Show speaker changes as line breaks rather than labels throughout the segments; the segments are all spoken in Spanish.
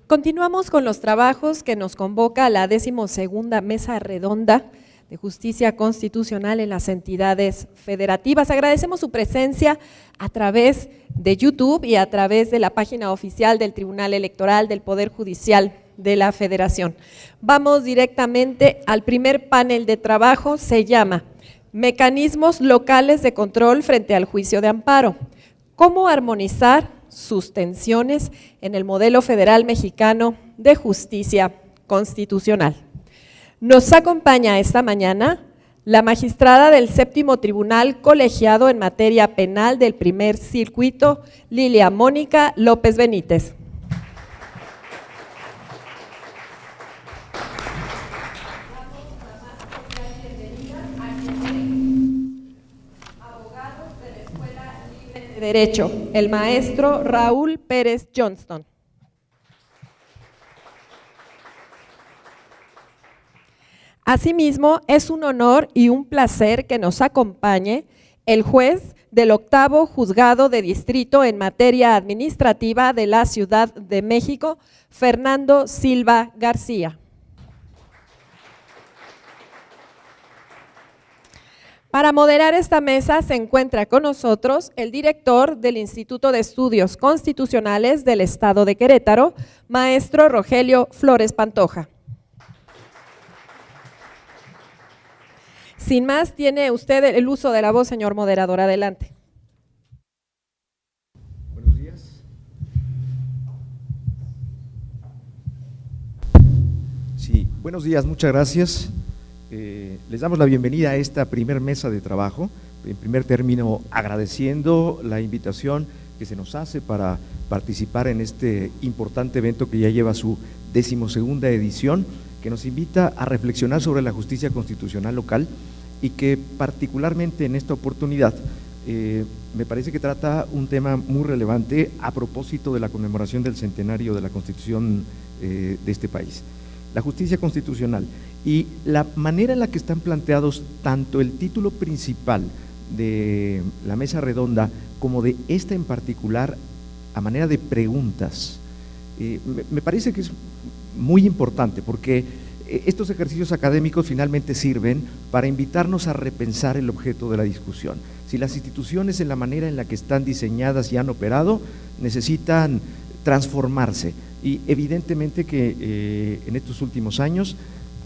Continuamos con los trabajos que nos convoca a la 12ª Mesa Redonda de Justicia Constitucional en las entidades federativas. Agradecemos su presencia a través de YouTube y a través de la página oficial del Tribunal Electoral del Poder Judicial de la Federación. Vamos directamente al primer panel de trabajo, se llama Mecanismos locales de control frente al juicio de amparo. ¿Cómo armonizar sus tensiones en el modelo federal mexicano de justicia constitucional? Nos acompaña esta mañana la magistrada del Séptimo Tribunal Colegiado en materia penal del Primer Circuito, Lilia Mónica López Benítez. Derecho, el maestro Raúl Pérez Johnston. Asimismo, es un honor y un placer que nos acompañe el juez del 8º Juzgado de Distrito en materia administrativa de la Ciudad de México, Fernando Silva García. Para moderar esta mesa se encuentra con nosotros el director del Instituto de Estudios Constitucionales del Estado de Querétaro, maestro Rogelio Flores Pantoja. Sin más, tiene usted el uso de la voz, señor moderador. Adelante.
Buenos días. Sí, buenos días, muchas gracias. Les damos la bienvenida a esta primer mesa de trabajo. En primer término, agradeciendo la invitación que se nos hace para participar en este importante evento que ya lleva su 12ª edición, que nos invita a reflexionar sobre la justicia constitucional local y que particularmente en esta oportunidad me parece que trata un tema muy relevante a propósito de la conmemoración del centenario de la Constitución de este país. La justicia constitucional y la manera en la que están planteados tanto el título principal de la mesa redonda como de esta en particular a manera de preguntas, me parece que es muy importante porque estos ejercicios académicos finalmente sirven para invitarnos a repensar el objeto de la discusión. Si las instituciones en la manera en la que están diseñadas y han operado necesitan transformarse, y evidentemente que en estos últimos años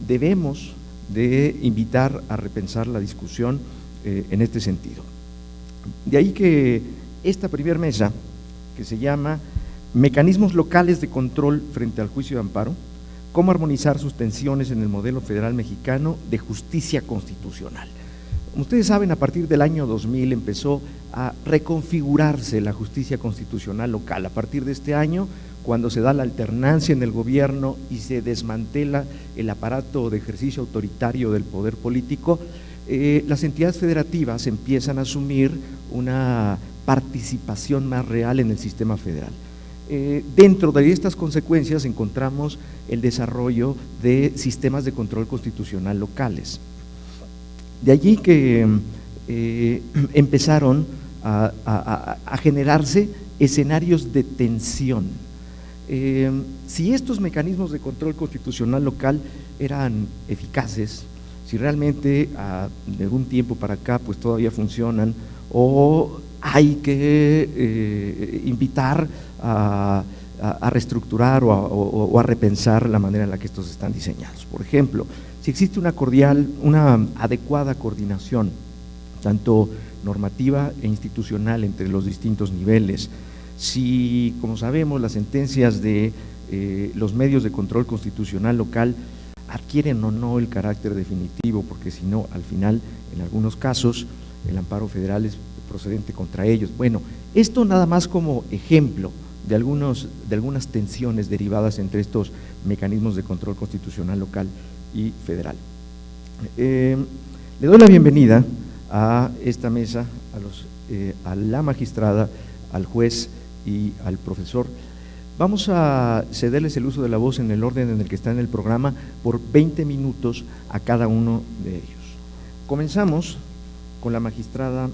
debemos de invitar a repensar la discusión en este sentido. De ahí que esta primera mesa, que se llama Mecanismos locales de control frente al juicio de amparo, cómo armonizar sus tensiones en el modelo federal mexicano de justicia constitucional. Como ustedes saben, a partir del año 2000 empezó a reconfigurarse la justicia constitucional local. A partir de este año, cuando se da la alternancia en el gobierno y se desmantela el aparato de ejercicio autoritario del poder político, las entidades federativas empiezan a asumir una participación más real en el sistema federal. Dentro de estas consecuencias encontramos el desarrollo de sistemas de control constitucional locales. De allí que empezaron a generarse escenarios de tensión. Si estos mecanismos de control constitucional local eran eficaces, si realmente de algún tiempo para acá pues todavía funcionan, o hay que invitar a reestructurar o a repensar la manera en la que estos están diseñados. Por ejemplo, si existe una adecuada coordinación, tanto normativa e institucional entre los distintos niveles, si, como sabemos, las sentencias de los medios de control constitucional local adquieren o no el carácter definitivo, porque si no, al final, en algunos casos, el amparo federal es procedente contra ellos. Bueno, esto nada más como ejemplo de algunas tensiones derivadas entre estos mecanismos de control constitucional local y federal. Le doy la bienvenida a esta mesa, a la magistrada, al juez y al profesor. Vamos a cederles el uso de la voz en el orden en el que está en el programa por 20 minutos a cada uno de ellos. Comenzamos con la magistrada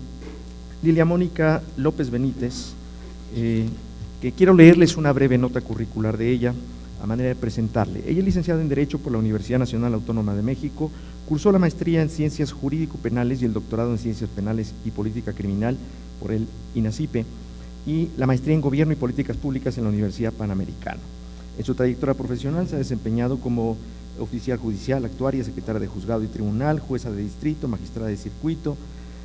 Lilia Mónica López Benítez, que quiero leerles una breve nota curricular de ella. a manera de presentarle. Ella es licenciada en Derecho por la Universidad Nacional Autónoma de México, cursó la maestría en Ciencias Jurídico-Penales y el doctorado en Ciencias Penales y Política Criminal por el INACIPE y la maestría en Gobierno y Políticas Públicas en la Universidad Panamericana. En su trayectoria profesional se ha desempeñado como oficial judicial, actuaria, secretaria de juzgado y tribunal, jueza de distrito, magistrada de circuito,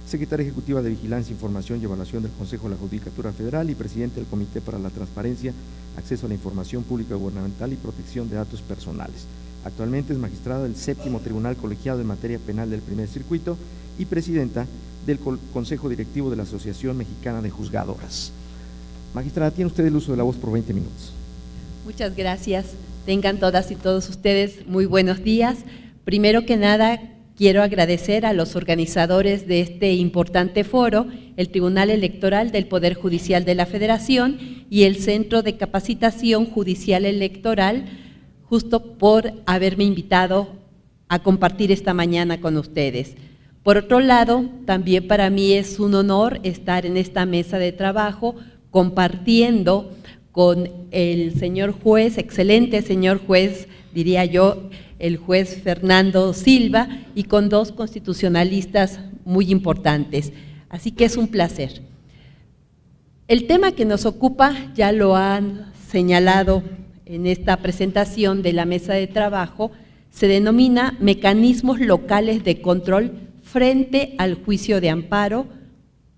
secretaria ejecutiva de Vigilancia, Información y Evaluación del Consejo de la Judicatura Federal y presidente del Comité para la Transparencia, Acceso a la Información Pública Gubernamental y Protección de Datos Personales. Actualmente es magistrada del Séptimo Tribunal Colegiado en Materia Penal del Primer Circuito y presidenta del Consejo Directivo de la Asociación Mexicana de Juzgadoras. Magistrada, tiene usted el uso de la voz por 20 minutos.
Muchas gracias. Tengan todas y todos ustedes muy buenos días. Primero que nada, quiero agradecer a los organizadores de este importante foro, el Tribunal Electoral del Poder Judicial de la Federación y el Centro de Capacitación Judicial Electoral, justo por haberme invitado a compartir esta mañana con ustedes. Por otro lado, también para mí es un honor estar en esta mesa de trabajo compartiendo con el señor juez, excelente señor juez, diría yo, el juez Fernando Silva, y con dos constitucionalistas muy importantes. Así que es un placer. El tema que nos ocupa, ya lo han señalado en esta presentación de la mesa de trabajo, se denomina mecanismos locales de control frente al juicio de amparo,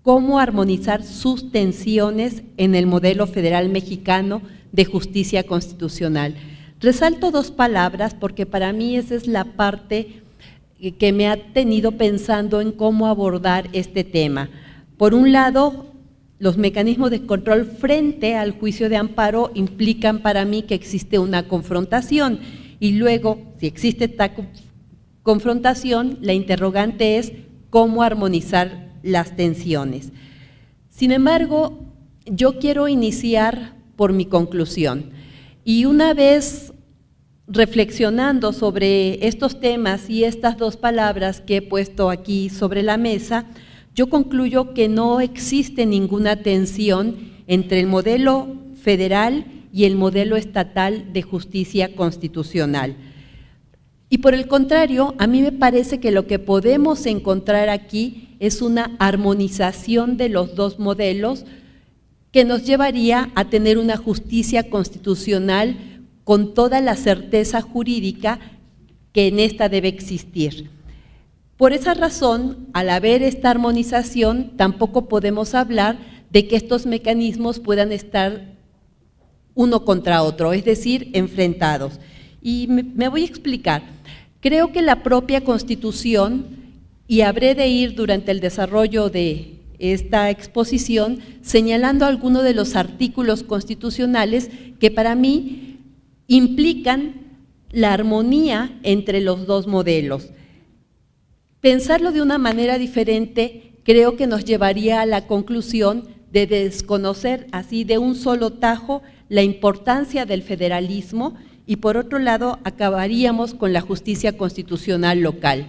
cómo armonizar sus tensiones en el modelo federal mexicano de justicia constitucional. Resalto dos palabras porque para mí esa es la parte que me ha tenido pensando en cómo abordar este tema. Por un lado, los mecanismos de control frente al juicio de amparo implican para mí que existe una confrontación y luego, si existe esta confrontación, la interrogante es cómo armonizar las tensiones. Sin embargo, yo quiero iniciar por mi conclusión. Y una vez reflexionando sobre estos temas y estas dos palabras que he puesto aquí sobre la mesa, yo concluyo que no existe ninguna tensión entre el modelo federal y el modelo estatal de justicia constitucional. Y por el contrario, a mí me parece que lo que podemos encontrar aquí es una armonización de los dos modelos que nos llevaría a tener una justicia constitucional con toda la certeza jurídica que en esta debe existir. Por esa razón, al haber esta armonización, tampoco podemos hablar de que estos mecanismos puedan estar uno contra otro, es decir, enfrentados. Y me voy a explicar. Creo que la propia Constitución, y habré de ir durante el desarrollo de esta exposición señalando algunos de los artículos constitucionales que para mí implican la armonía entre los dos modelos. Pensarlo de una manera diferente creo que nos llevaría a la conclusión de desconocer así de un solo tajo la importancia del federalismo y por otro lado acabaríamos con la justicia constitucional local.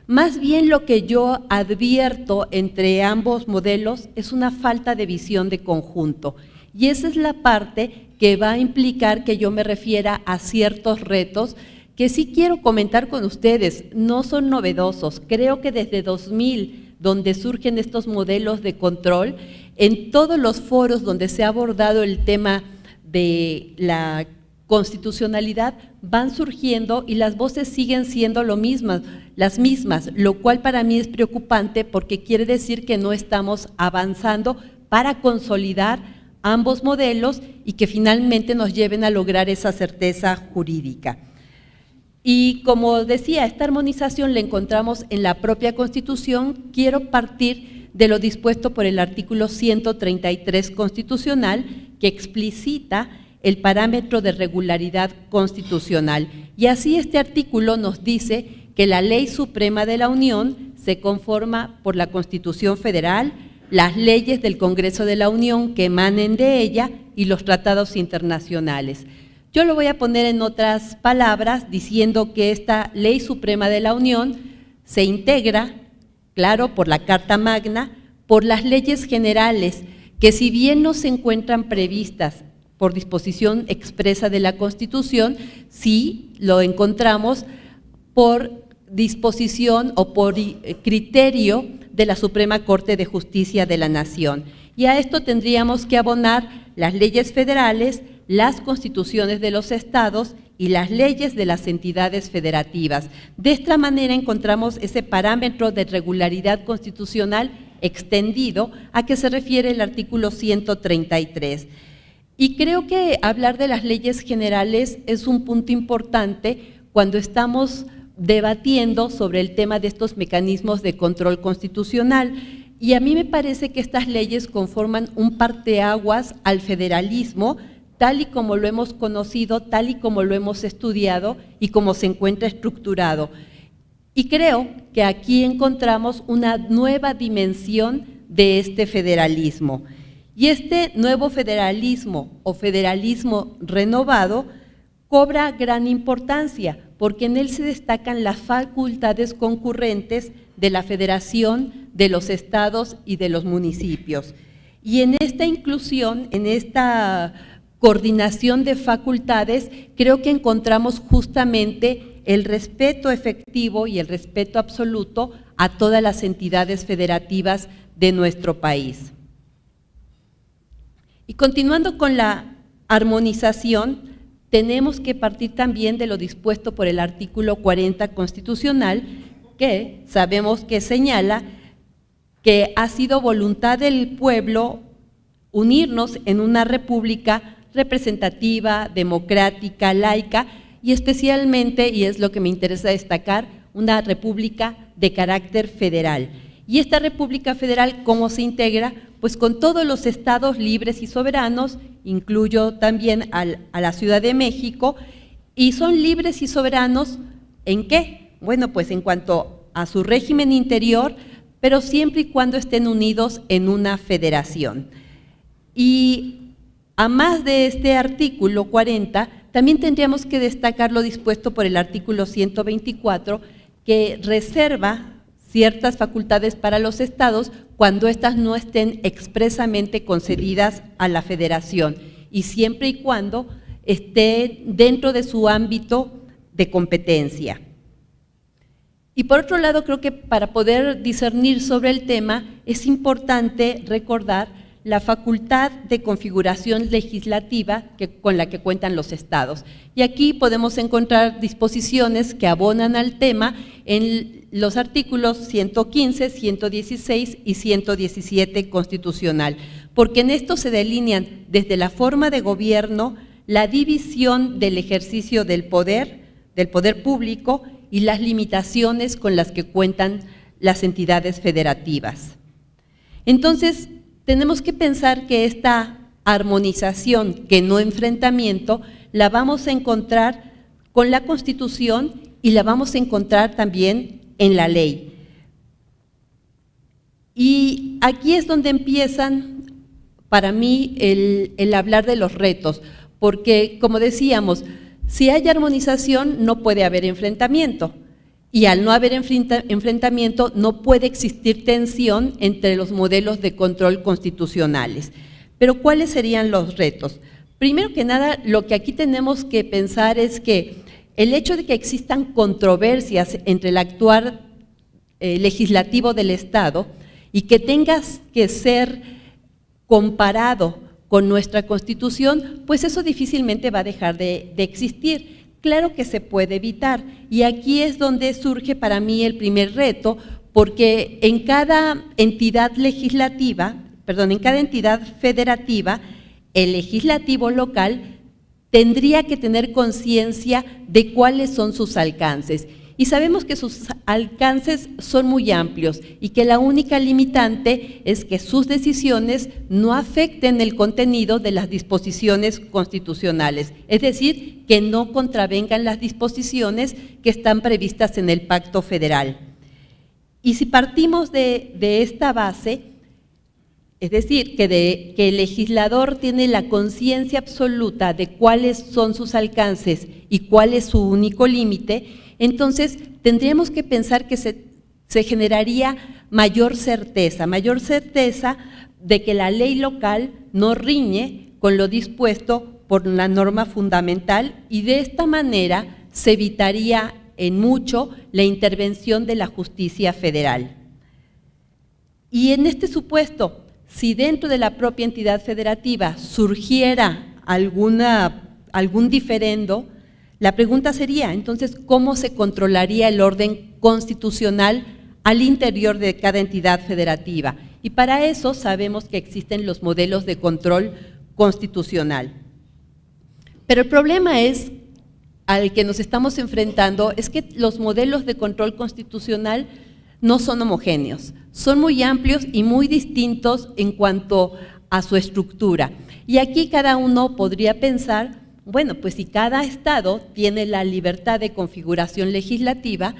Más bien lo que yo advierto entre ambos modelos es una falta de visión de conjunto y esa es la parte que va a implicar que yo me refiera a ciertos retos que sí quiero comentar con ustedes, no son novedosos, creo que desde 2000, donde surgen estos modelos de control, en todos los foros donde se ha abordado el tema de la constitucionalidad, van surgiendo y las voces siguen siendo las mismas, lo cual para mí es preocupante porque quiere decir que no estamos avanzando para consolidar ambos modelos y que finalmente nos lleven a lograr esa certeza jurídica. Y como decía, esta armonización la encontramos en la propia Constitución. Quiero partir de lo dispuesto por el artículo 133 constitucional que explicita el parámetro de regularidad constitucional. Y así este artículo nos dice que la Ley Suprema de la Unión se conforma por la Constitución Federal, las leyes del Congreso de la Unión que emanen de ella y los tratados internacionales. Yo lo voy a poner en otras palabras diciendo que esta Ley Suprema de la Unión se integra, claro, por la Carta Magna, por las leyes generales, que si bien no se encuentran previstas por disposición expresa de la Constitución, si lo encontramos por disposición o por criterio de la Suprema Corte de Justicia de la Nación. Y a esto tendríamos que abonar las leyes federales, las constituciones de los estados y las leyes de las entidades federativas. De esta manera encontramos ese parámetro de regularidad constitucional extendido a que se refiere el artículo 133. Y creo que hablar de las leyes generales es un punto importante cuando estamos debatiendo sobre el tema de estos mecanismos de control constitucional. Y a mí me parece que estas leyes conforman un parteaguas al federalismo, tal y como lo hemos conocido, tal y como lo hemos estudiado y como se encuentra estructurado. Y creo que aquí encontramos una nueva dimensión de este federalismo. Y este nuevo federalismo o federalismo renovado cobra gran importancia porque en él se destacan las facultades concurrentes de la federación, de los estados y de los municipios. Y en esta inclusión, en esta coordinación de facultades, creo que encontramos justamente el respeto efectivo y el respeto absoluto a todas las entidades federativas de nuestro país. Y continuando con la armonización, tenemos que partir también de lo dispuesto por el artículo 40 constitucional, que sabemos que señala que ha sido voluntad del pueblo unirnos en una república representativa, democrática, laica y especialmente, y es lo que me interesa destacar, una república de carácter federal. Y esta república federal, ¿cómo se integra? Pues con todos los estados libres y soberanos, incluyo también a la Ciudad de México, y son libres y soberanos ¿en qué? Bueno, pues en cuanto a su régimen interior, pero siempre y cuando estén unidos en una federación. Y a más de este artículo 40, también tendríamos que destacar lo dispuesto por el artículo 124, que reserva ciertas facultades para los estados cuando éstas no estén expresamente concedidas a la federación y siempre y cuando esté dentro de su ámbito de competencia. Y por otro lado, creo que para poder discernir sobre el tema es importante recordar la facultad de configuración legislativa con la que cuentan los estados. Y aquí podemos encontrar disposiciones que abonan al tema en los artículos 115, 116 y 117 constitucional, porque en esto se delinean desde la forma de gobierno, la división del ejercicio del poder público y las limitaciones con las que cuentan las entidades federativas. Entonces, tenemos que pensar que esta armonización, que no enfrentamiento, la vamos a encontrar con la Constitución y la vamos a encontrar también en la ley. Y aquí es donde empiezan, para mí, el hablar de los retos, porque, como decíamos, si hay armonización no puede haber enfrentamiento. Y al no haber enfrentamiento no puede existir tensión entre los modelos de control constitucionales. Pero ¿cuáles serían los retos? Primero que nada, lo que aquí tenemos que pensar es que el hecho de que existan controversias entre el actuar legislativo del Estado y que tenga que ser comparado con nuestra Constitución, pues eso difícilmente va a dejar de existir. Claro que se puede evitar y aquí es donde surge para mí el primer reto, porque en cada entidad federativa, el legislativo local tendría que tener conciencia de cuáles son sus alcances. Y sabemos que sus alcances son muy amplios y que la única limitante es que sus decisiones no afecten el contenido de las disposiciones constitucionales, es decir, que no contravengan las disposiciones que están previstas en el Pacto Federal. Y si partimos de esta base, es decir, que el legislador tiene la conciencia absoluta de cuáles son sus alcances y cuál es su único límite, entonces tendríamos que pensar que se generaría mayor certeza de que la ley local no riñe con lo dispuesto por la norma fundamental y de esta manera se evitaría en mucho la intervención de la justicia federal. Y en este supuesto, si dentro de la propia entidad federativa surgiera algún diferendo, la pregunta sería, entonces, ¿cómo se controlaría el orden constitucional al interior de cada entidad federativa? Y para eso sabemos que existen los modelos de control constitucional. Pero el problema al que nos estamos enfrentando es que los modelos de control constitucional no son homogéneos, son muy amplios y muy distintos en cuanto a su estructura. Y aquí cada uno podría pensar, bueno, pues si cada estado tiene la libertad de configuración legislativa,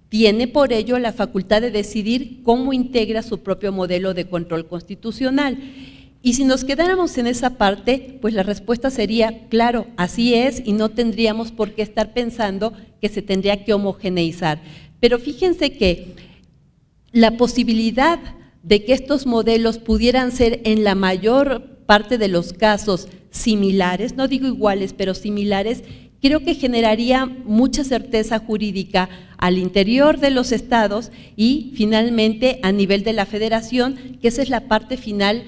tiene por ello la facultad de decidir cómo integra su propio modelo de control constitucional. Y si nos quedáramos en esa parte, pues la respuesta sería, claro, así es, y no tendríamos por qué estar pensando que se tendría que homogeneizar. Pero fíjense que la posibilidad de que estos modelos pudieran ser en la mayor parte de los casos similares, no digo iguales, pero similares, creo que generaría mucha certeza jurídica al interior de los estados y finalmente a nivel de la federación, que esa es la parte final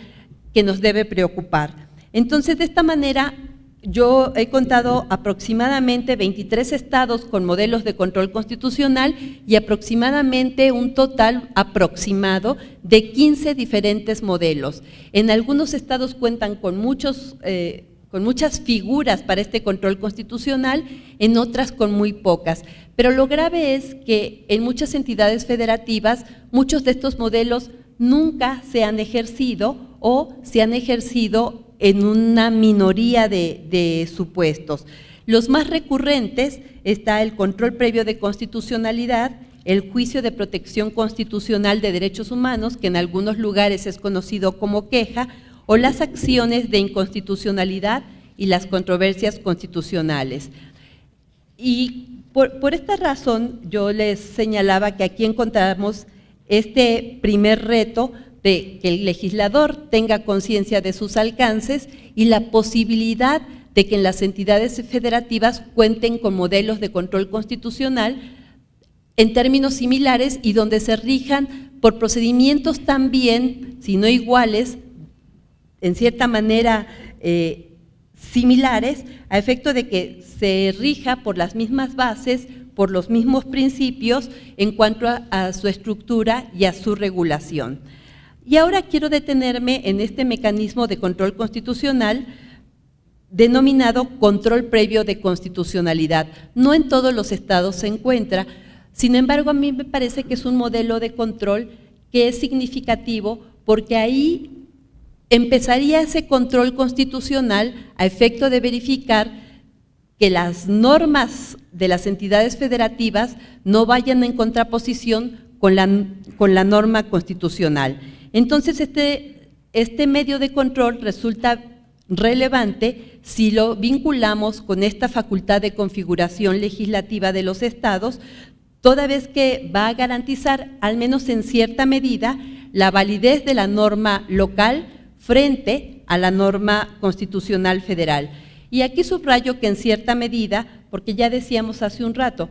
que nos debe preocupar. Entonces, de esta manera, yo he contado aproximadamente 23 estados con modelos de control constitucional y aproximadamente un total aproximado de 15 diferentes modelos. En algunos estados cuentan con muchas figuras para este control constitucional, en otras con muy pocas. Pero lo grave es que en muchas entidades federativas, muchos de estos modelos nunca se han ejercido o se han ejercido en una minoría de supuestos. Los más recurrentes está el control previo de constitucionalidad, el juicio de protección constitucional de derechos humanos, que en algunos lugares es conocido como queja, o las acciones de inconstitucionalidad y las controversias constitucionales. Y por esta razón yo les señalaba que aquí encontramos este primer reto de que el legislador tenga conciencia de sus alcances y la posibilidad de que en las entidades federativas cuenten con modelos de control constitucional en términos similares y donde se rijan por procedimientos también, si no iguales, en cierta manera similares, a efecto de que se rija por las mismas bases, por los mismos principios en cuanto a su estructura y a su regulación. Y ahora quiero detenerme en este mecanismo de control constitucional denominado control previo de constitucionalidad. No en todos los estados se encuentra, sin embargo, a mí me parece que es un modelo de control que es significativo porque ahí empezaría ese control constitucional a efecto de verificar que las normas de las entidades federativas no vayan en contraposición con la norma constitucional. Entonces, este medio de control resulta relevante si lo vinculamos con esta facultad de configuración legislativa de los estados, toda vez que va a garantizar, al menos en cierta medida, la validez de la norma local frente a la norma constitucional federal. Y aquí subrayo que en cierta medida, porque ya decíamos hace un rato,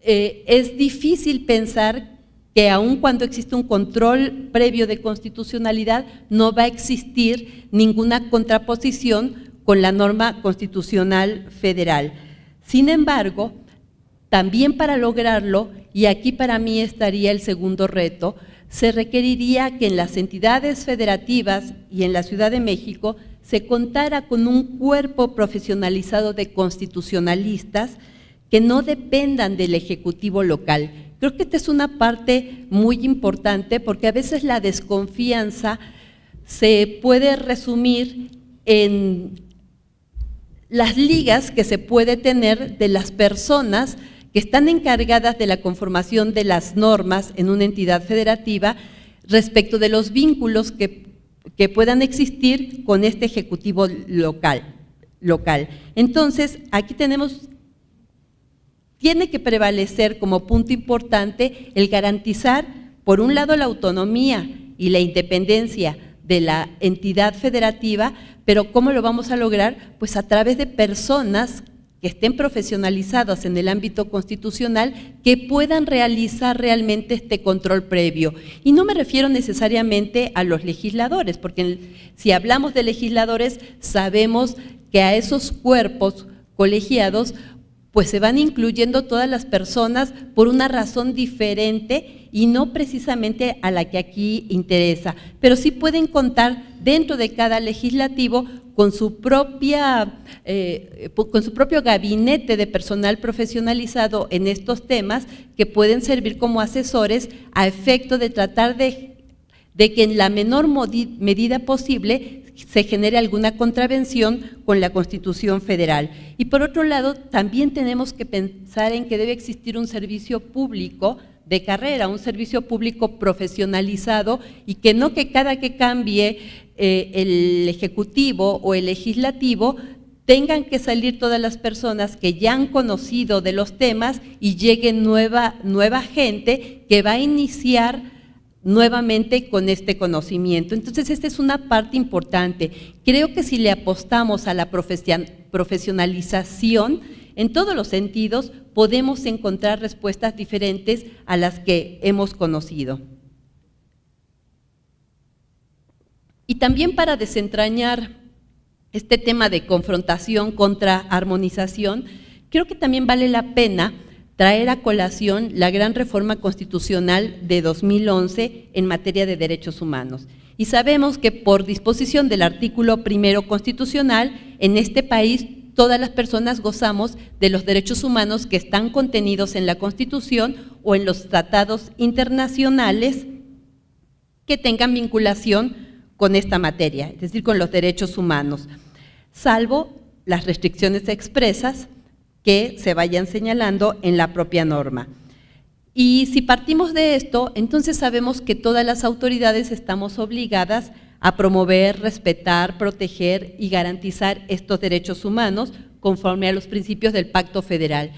es difícil pensar que aun cuando existe un control previo de constitucionalidad, no va a existir ninguna contraposición con la norma constitucional federal. Sin embargo, también para lograrlo, y aquí para mí estaría el segundo reto, se requeriría que en las entidades federativas y en la Ciudad de México se contara con un cuerpo profesionalizado de constitucionalistas que no dependan del Ejecutivo local. Creo que esta es una parte muy importante porque a veces la desconfianza se puede resumir en las ligas que se puede tener de las personas que están encargadas de la conformación de las normas en una entidad federativa respecto de los vínculos que puedan existir con este Ejecutivo local. Entonces, aquí tiene que prevalecer como punto importante el garantizar, por un lado, la autonomía y la independencia de la entidad federativa, pero ¿cómo lo vamos a lograr? Pues a través de personas que estén profesionalizadas en el ámbito constitucional, que puedan realizar realmente este control previo. Y no me refiero necesariamente a los legisladores, porque si hablamos de legisladores, sabemos que a esos cuerpos colegiados pues se van incluyendo todas las personas por una razón diferente y no precisamente a la que aquí interesa, pero sí pueden contar dentro de cada legislativo con su propio gabinete de personal profesionalizado en estos temas, que pueden servir como asesores a efecto de tratar de que en la menor medida posible se genere alguna contravención con la Constitución Federal. Y por otro lado, también tenemos que pensar en que debe existir un servicio público de carrera, un servicio público profesionalizado, y que no que cada que cambie el Ejecutivo o el Legislativo tengan que salir todas las personas que ya han conocido de los temas y llegue nueva gente que va a iniciar nuevamente con este conocimiento. Entonces, esta es una parte importante. Creo que si le apostamos a la profesionalización, en todos los sentidos, podemos encontrar respuestas diferentes a las que hemos conocido. Y también para desentrañar este tema de confrontación contra armonización, creo que también vale la pena traer a colación la gran reforma constitucional de 2011 en materia de derechos humanos. Y sabemos que por disposición del artículo 1 constitucional, en este país todas las personas gozamos de los derechos humanos que están contenidos en la Constitución o en los tratados internacionales que tengan vinculación con esta materia, es decir, con los derechos humanos, salvo las restricciones expresas que se vayan señalando en la propia norma. Y si partimos de esto, entonces sabemos que todas las autoridades estamos obligadas a promover, respetar, proteger y garantizar estos derechos humanos conforme a los principios del Pacto Federal.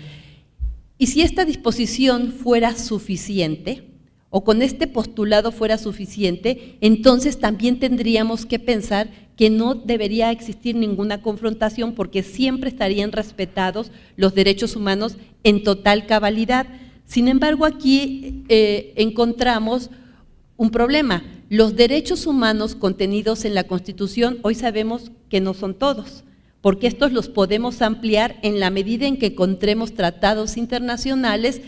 Y si esta disposición fuera suficiente, o con este postulado fuera suficiente, entonces también tendríamos que pensar que no debería existir ninguna confrontación, porque siempre estarían respetados los derechos humanos en total cabalidad. Sin embargo, aquí encontramos un problema. Los derechos humanos contenidos en la Constitución hoy sabemos que no son todos, porque estos los podemos ampliar en la medida en que encontremos tratados internacionales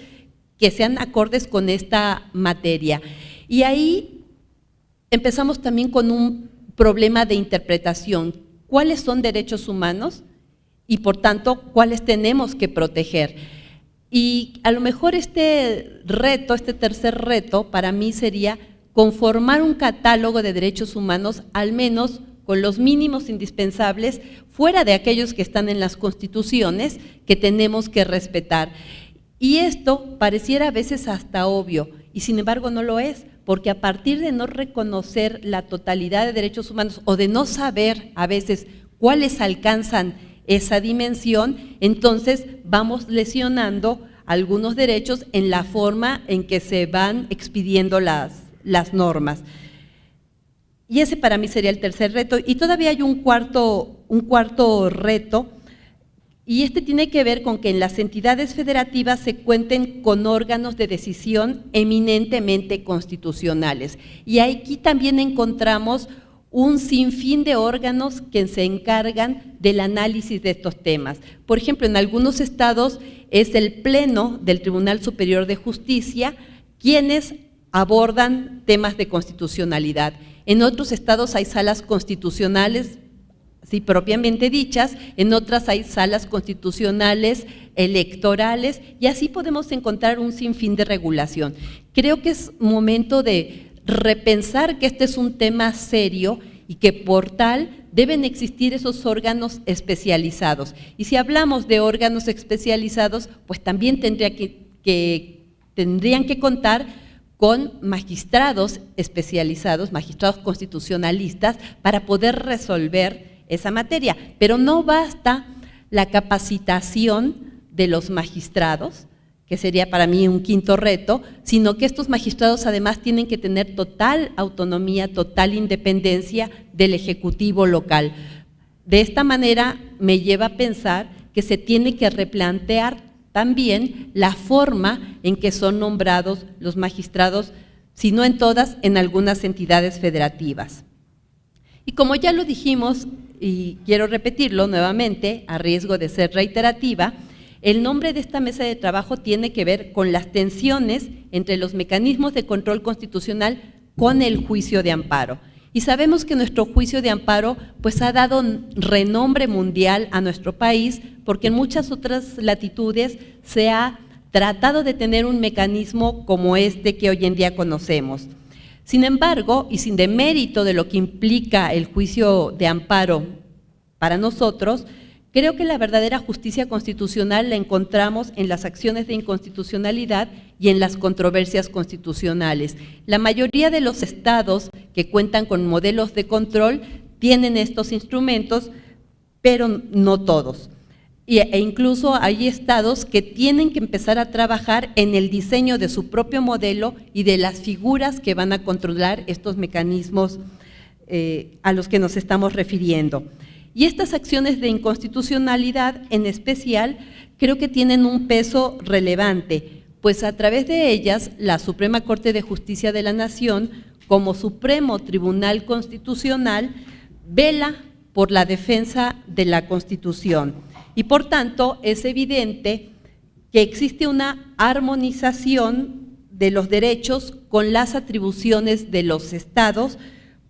que sean acordes con esta materia. Y ahí empezamos también con un problema de interpretación. ¿Cuáles son derechos humanos? Y por tanto, ¿cuáles tenemos que proteger? Y a lo mejor este tercer reto, para mí sería conformar un catálogo de derechos humanos, al menos con los mínimos indispensables, fuera de aquellos que están en las constituciones, que tenemos que respetar. Y esto pareciera a veces hasta obvio, y sin embargo no lo es, porque a partir de no reconocer la totalidad de derechos humanos o de no saber a veces cuáles alcanzan esa dimensión, entonces vamos lesionando algunos derechos en la forma en que se van expidiendo las normas. Y ese para mí sería el tercer reto. Y todavía hay un cuarto reto, y este tiene que ver con que en las entidades federativas se cuenten con órganos de decisión eminentemente constitucionales. Y aquí también encontramos un sinfín de órganos que se encargan del análisis de estos temas. Por ejemplo, en algunos estados es el Pleno del Tribunal Superior de Justicia quienes abordan temas de constitucionalidad. En otros estados hay salas constitucionales, sí, propiamente dichas, en otras hay salas constitucionales electorales, y así podemos encontrar un sinfín de regulación. Creo que es momento de repensar que este es un tema serio y que por tal deben existir esos órganos especializados. Y si hablamos de órganos especializados, pues también tendrían que contar con magistrados especializados, magistrados constitucionalistas, para poder resolver esa materia. Pero no basta la capacitación de los magistrados, que sería para mí un quinto reto, sino que estos magistrados además tienen que tener total autonomía, total independencia del Ejecutivo local. De esta manera me lleva a pensar que se tiene que replantear también la forma en que son nombrados los magistrados, si no en todas, en algunas entidades federativas. Y como ya lo dijimos, y quiero repetirlo nuevamente, a riesgo de ser reiterativa, el nombre de esta mesa de trabajo tiene que ver con las tensiones entre los mecanismos de control constitucional con el juicio de amparo. Y sabemos que nuestro juicio de amparo pues ha dado renombre mundial a nuestro país, porque en muchas otras latitudes se ha tratado de tener un mecanismo como este que hoy en día conocemos. Sin embargo, y sin demérito de lo que implica el juicio de amparo para nosotros, creo que la verdadera justicia constitucional la encontramos en las acciones de inconstitucionalidad y en las controversias constitucionales. La mayoría de los estados que cuentan con modelos de control tienen estos instrumentos, pero no todos. E incluso hay estados que tienen que empezar a trabajar en el diseño de su propio modelo y de las figuras que van a controlar estos mecanismos a los que nos estamos refiriendo. Y estas acciones de inconstitucionalidad en especial creo que tienen un peso relevante, pues a través de ellas la Suprema Corte de Justicia de la Nación, como Supremo Tribunal Constitucional, vela por la defensa de la Constitución. Y por tanto es evidente que existe una armonización de los derechos con las atribuciones de los estados,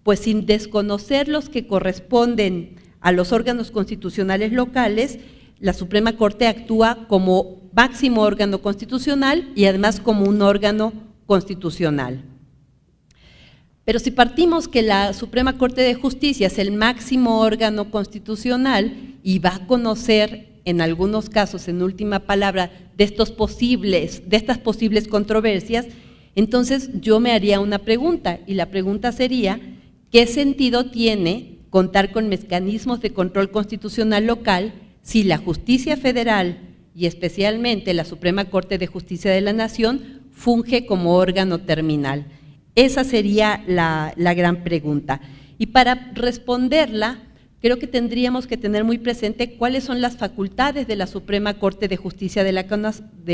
pues sin desconocer los que corresponden a los órganos constitucionales locales, la Suprema Corte actúa como máximo órgano constitucional y además como un órgano constitucional. Pero si partimos que la Suprema Corte de Justicia es el máximo órgano constitucional y va a conocer en algunos casos, en última palabra, de estas posibles controversias, entonces yo me haría una pregunta, y la pregunta sería, ¿qué sentido tiene contar con mecanismos de control constitucional local si la justicia federal y especialmente la Suprema Corte de Justicia de la Nación funge como órgano terminal? Esa sería la gran pregunta. Y para responderla, creo que tendríamos que tener muy presente cuáles son las facultades de la Suprema Corte de Justicia de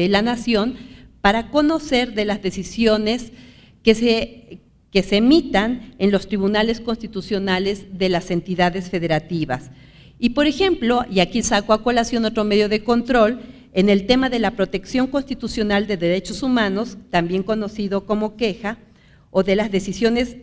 la Nación para conocer de las decisiones que se emitan en los tribunales constitucionales de las entidades federativas. Y por ejemplo, y aquí saco a colación otro medio de control, en el tema de la protección constitucional de derechos humanos, también conocido como queja, o de las decisiones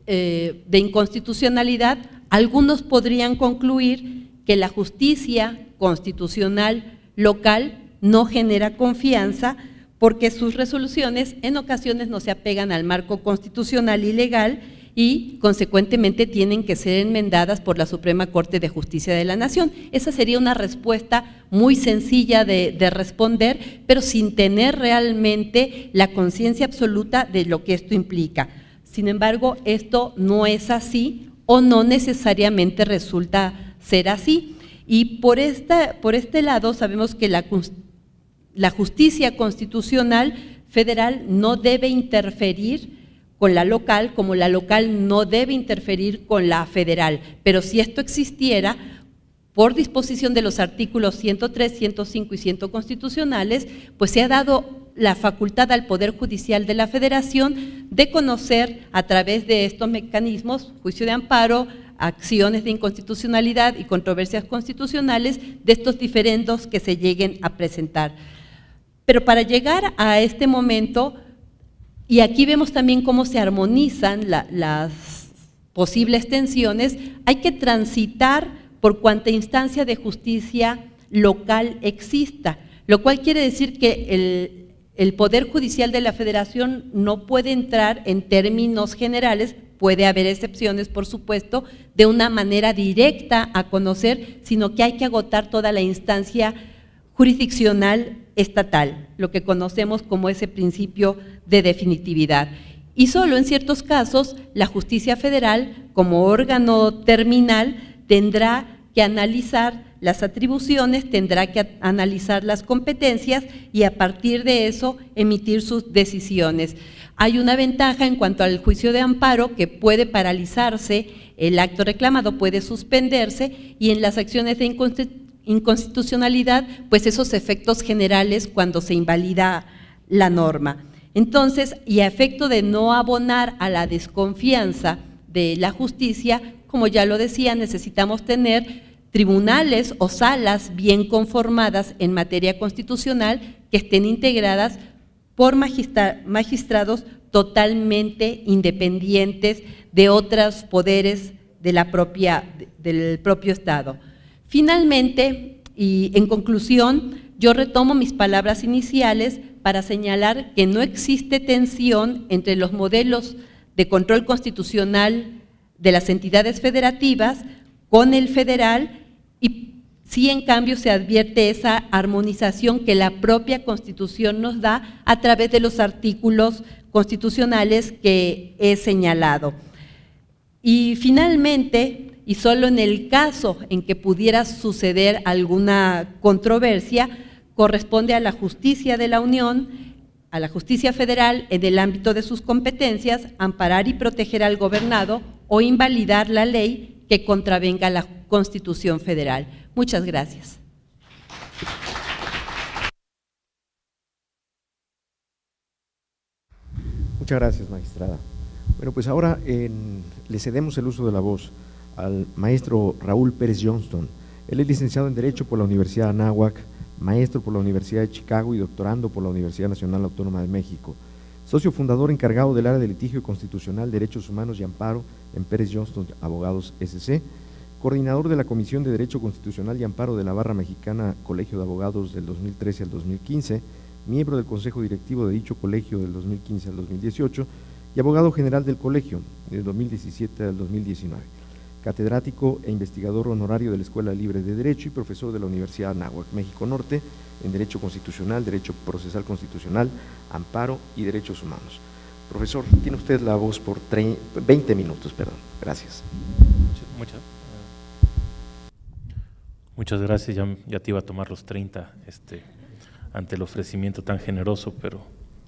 de inconstitucionalidad, algunos podrían concluir que la justicia constitucional local no genera confianza porque sus resoluciones en ocasiones no se apegan al marco constitucional y legal y consecuentemente tienen que ser enmendadas por la Suprema Corte de Justicia de la Nación. Esa sería una respuesta muy sencilla de responder, pero sin tener realmente la conciencia absoluta de lo que esto implica. Sin embargo, esto no es así o no necesariamente resulta ser así. Y por este lado sabemos que la justicia constitucional federal no debe interferir con la local, como la local no debe interferir con la federal. Pero si esto existiera, por disposición de los artículos 103, 105 y 100 constitucionales, pues se ha dado la facultad al Poder Judicial de la Federación de conocer a través de estos mecanismos, juicio de amparo, acciones de inconstitucionalidad y controversias constitucionales, de estos diferendos que se lleguen a presentar. Pero para llegar a este momento, y aquí vemos también cómo se armonizan las posibles tensiones, hay que transitar por cuanta instancia de justicia local exista, lo cual quiere decir que el Poder Judicial de la Federación no puede entrar en términos generales, puede haber excepciones, por supuesto, de una manera directa a conocer, sino que hay que agotar toda la instancia jurisdiccional estatal, lo que conocemos como ese principio de definitividad. Y solo en ciertos casos la justicia federal, como órgano terminal, tendrá que analizar las atribuciones, tendrá que analizar las competencias y a partir de eso emitir sus decisiones. Hay una ventaja en cuanto al juicio de amparo, que puede paralizarse, el acto reclamado puede suspenderse, y en las acciones de inconstitucionalidad, pues esos efectos generales cuando se invalida la norma. Entonces, y a efecto de no abonar a la desconfianza de la justicia, como ya lo decía, necesitamos tener tribunales o salas bien conformadas en materia constitucional que estén integradas por magistrados totalmente independientes de otros poderes de del propio Estado. Finalmente, y en conclusión, yo retomo mis palabras iniciales para señalar que no existe tensión entre los modelos de control constitucional de las entidades federativas con el federal, y sí, en cambio, se advierte esa armonización que la propia Constitución nos da a través de los artículos constitucionales que he señalado. Y finalmente, y solo en el caso en que pudiera suceder alguna controversia, corresponde a la justicia de la Unión, a la justicia federal, en el ámbito de sus competencias, amparar y proteger al gobernado o invalidar la ley que contravenga la Constitución federal. Muchas gracias.
Muchas gracias, magistrada. Bueno, pues ahora le cedemos el uso de la voz al maestro Raúl Pérez Johnston. Él es licenciado en Derecho por la Universidad de Anáhuac, maestro por la Universidad de Chicago y doctorando por la Universidad Nacional Autónoma de México. Socio fundador encargado del área de litigio constitucional, derechos humanos y amparo en Pérez Johnston Abogados S.C., coordinador de la Comisión de Derecho Constitucional y Amparo de la Barra Mexicana Colegio de Abogados del 2013 al 2015, miembro del Consejo Directivo de dicho colegio del 2015 al 2018 y abogado general del colegio del 2017 al 2019, catedrático e investigador honorario de la Escuela Libre de Derecho y profesor de la Universidad de Anáhuac, México Norte, en Derecho Constitucional, Derecho Procesal Constitucional, Amparo y Derechos Humanos. Profesor, tiene usted la voz por 20 minutos, perdón. Gracias.
Muchas gracias, ya te iba a tomar los 30 ante el ofrecimiento tan generoso, pero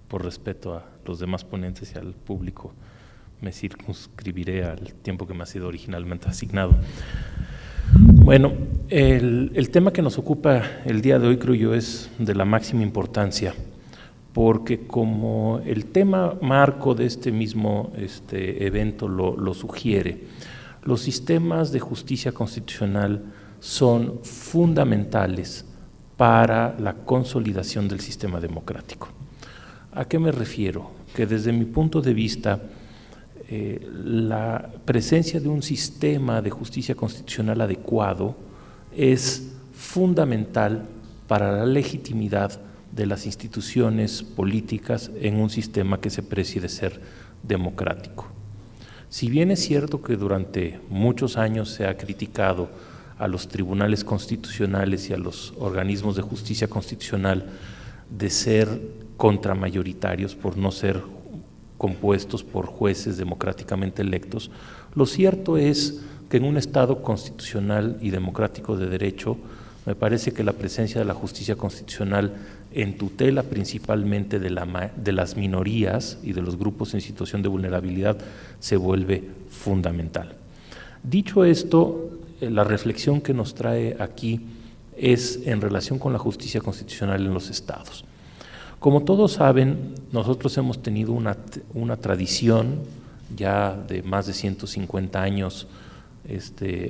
por respeto a los demás ponentes y al público me circunscribiré al tiempo que me ha sido originalmente asignado. Bueno, el tema que nos ocupa el día de hoy, creo yo, es de la máxima importancia, porque como el tema marco de este mismo evento lo sugiere, los sistemas de justicia constitucional son fundamentales para la consolidación del sistema democrático. ¿A qué me refiero? Que desde mi punto de vista, la presencia de un sistema de justicia constitucional adecuado es fundamental para la legitimidad de las instituciones políticas en un sistema que se precie de ser democrático. Si bien es cierto que durante muchos años se ha criticado a los tribunales constitucionales y a los organismos de justicia constitucional de ser contramayoritarios por no ser compuestos por jueces democráticamente electos, lo cierto es que en un Estado constitucional y democrático de derecho, me parece que la presencia de la justicia constitucional en tutela principalmente de las minorías y de los grupos en situación de vulnerabilidad se vuelve fundamental. Dicho esto, la reflexión que nos trae aquí es en relación con la justicia constitucional en los estados. Como todos saben, nosotros hemos tenido una tradición ya de más de 150 años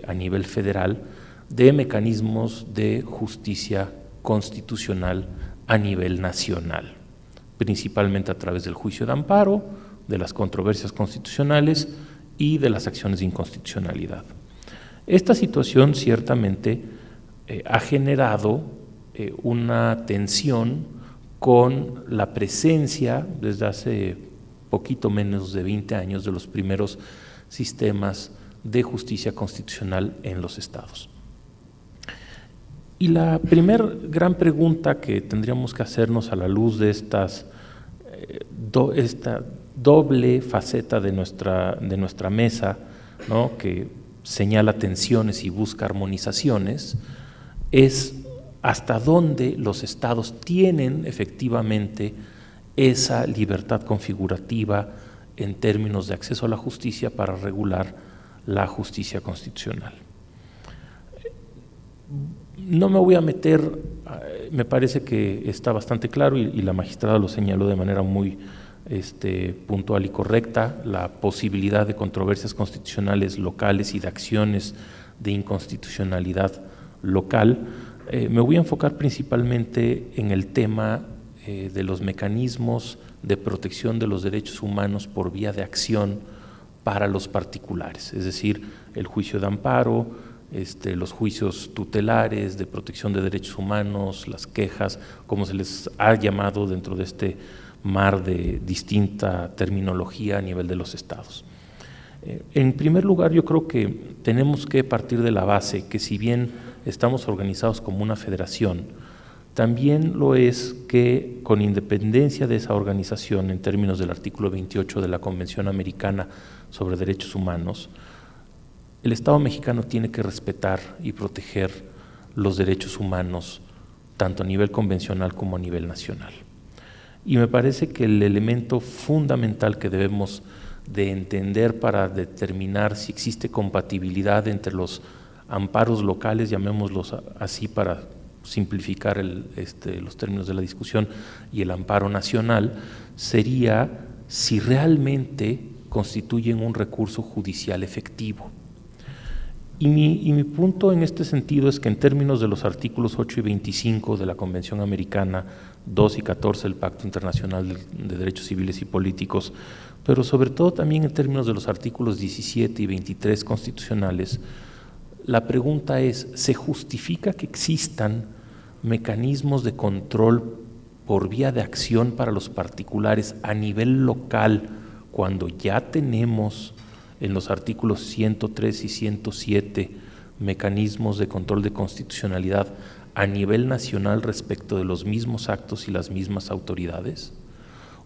a nivel federal de mecanismos de justicia constitucional a nivel nacional, principalmente a través del juicio de amparo, de las controversias constitucionales y de las acciones de inconstitucionalidad. Esta situación ciertamente ha generado una tensión con la presencia desde hace poquito menos de 20 años de los primeros sistemas de justicia constitucional en los estados. Y la primera gran pregunta que tendríamos que hacernos a la luz de esta doble faceta de nuestra mesa, ¿no?, que señala tensiones y busca armonizaciones, es hasta dónde los estados tienen efectivamente esa libertad configurativa en términos de acceso a la justicia para regular la justicia constitucional. No me voy a meter, me parece que está bastante claro y la magistrada lo señaló de manera muy puntual y correcta, la posibilidad de controversias constitucionales locales y de acciones de inconstitucionalidad local. Me voy a enfocar principalmente en el tema de los mecanismos de protección de los derechos humanos por vía de acción para los particulares, es decir, el juicio de amparo, los juicios tutelares de protección de derechos humanos, las quejas, como se les ha llamado dentro de este mar de distinta terminología a nivel de los estados. En primer lugar, yo creo que tenemos que partir de la base que si bien estamos organizados como una federación, también lo es que con independencia de esa organización en términos del artículo 28 de la Convención Americana sobre Derechos Humanos, el Estado mexicano tiene que respetar y proteger los derechos humanos tanto a nivel convencional como a nivel nacional. Y me parece que el elemento fundamental que debemos de entender para determinar si existe compatibilidad entre los amparos locales, llamémoslos así para simplificar los términos de la discusión, y el amparo nacional, sería si realmente constituyen un recurso judicial efectivo. Y mi punto en este sentido es que en términos de los artículos 8 y 25 de la Convención Americana, 2 y 14 del Pacto Internacional de Derechos Civiles y Políticos, pero sobre todo también en términos de los artículos 17 y 23 constitucionales, la pregunta es, ¿se justifica que existan mecanismos de control por vía de acción para los particulares a nivel local cuando ya tenemos en los artículos 103 y 107 mecanismos de control de constitucionalidad a nivel nacional respecto de los mismos actos y las mismas autoridades?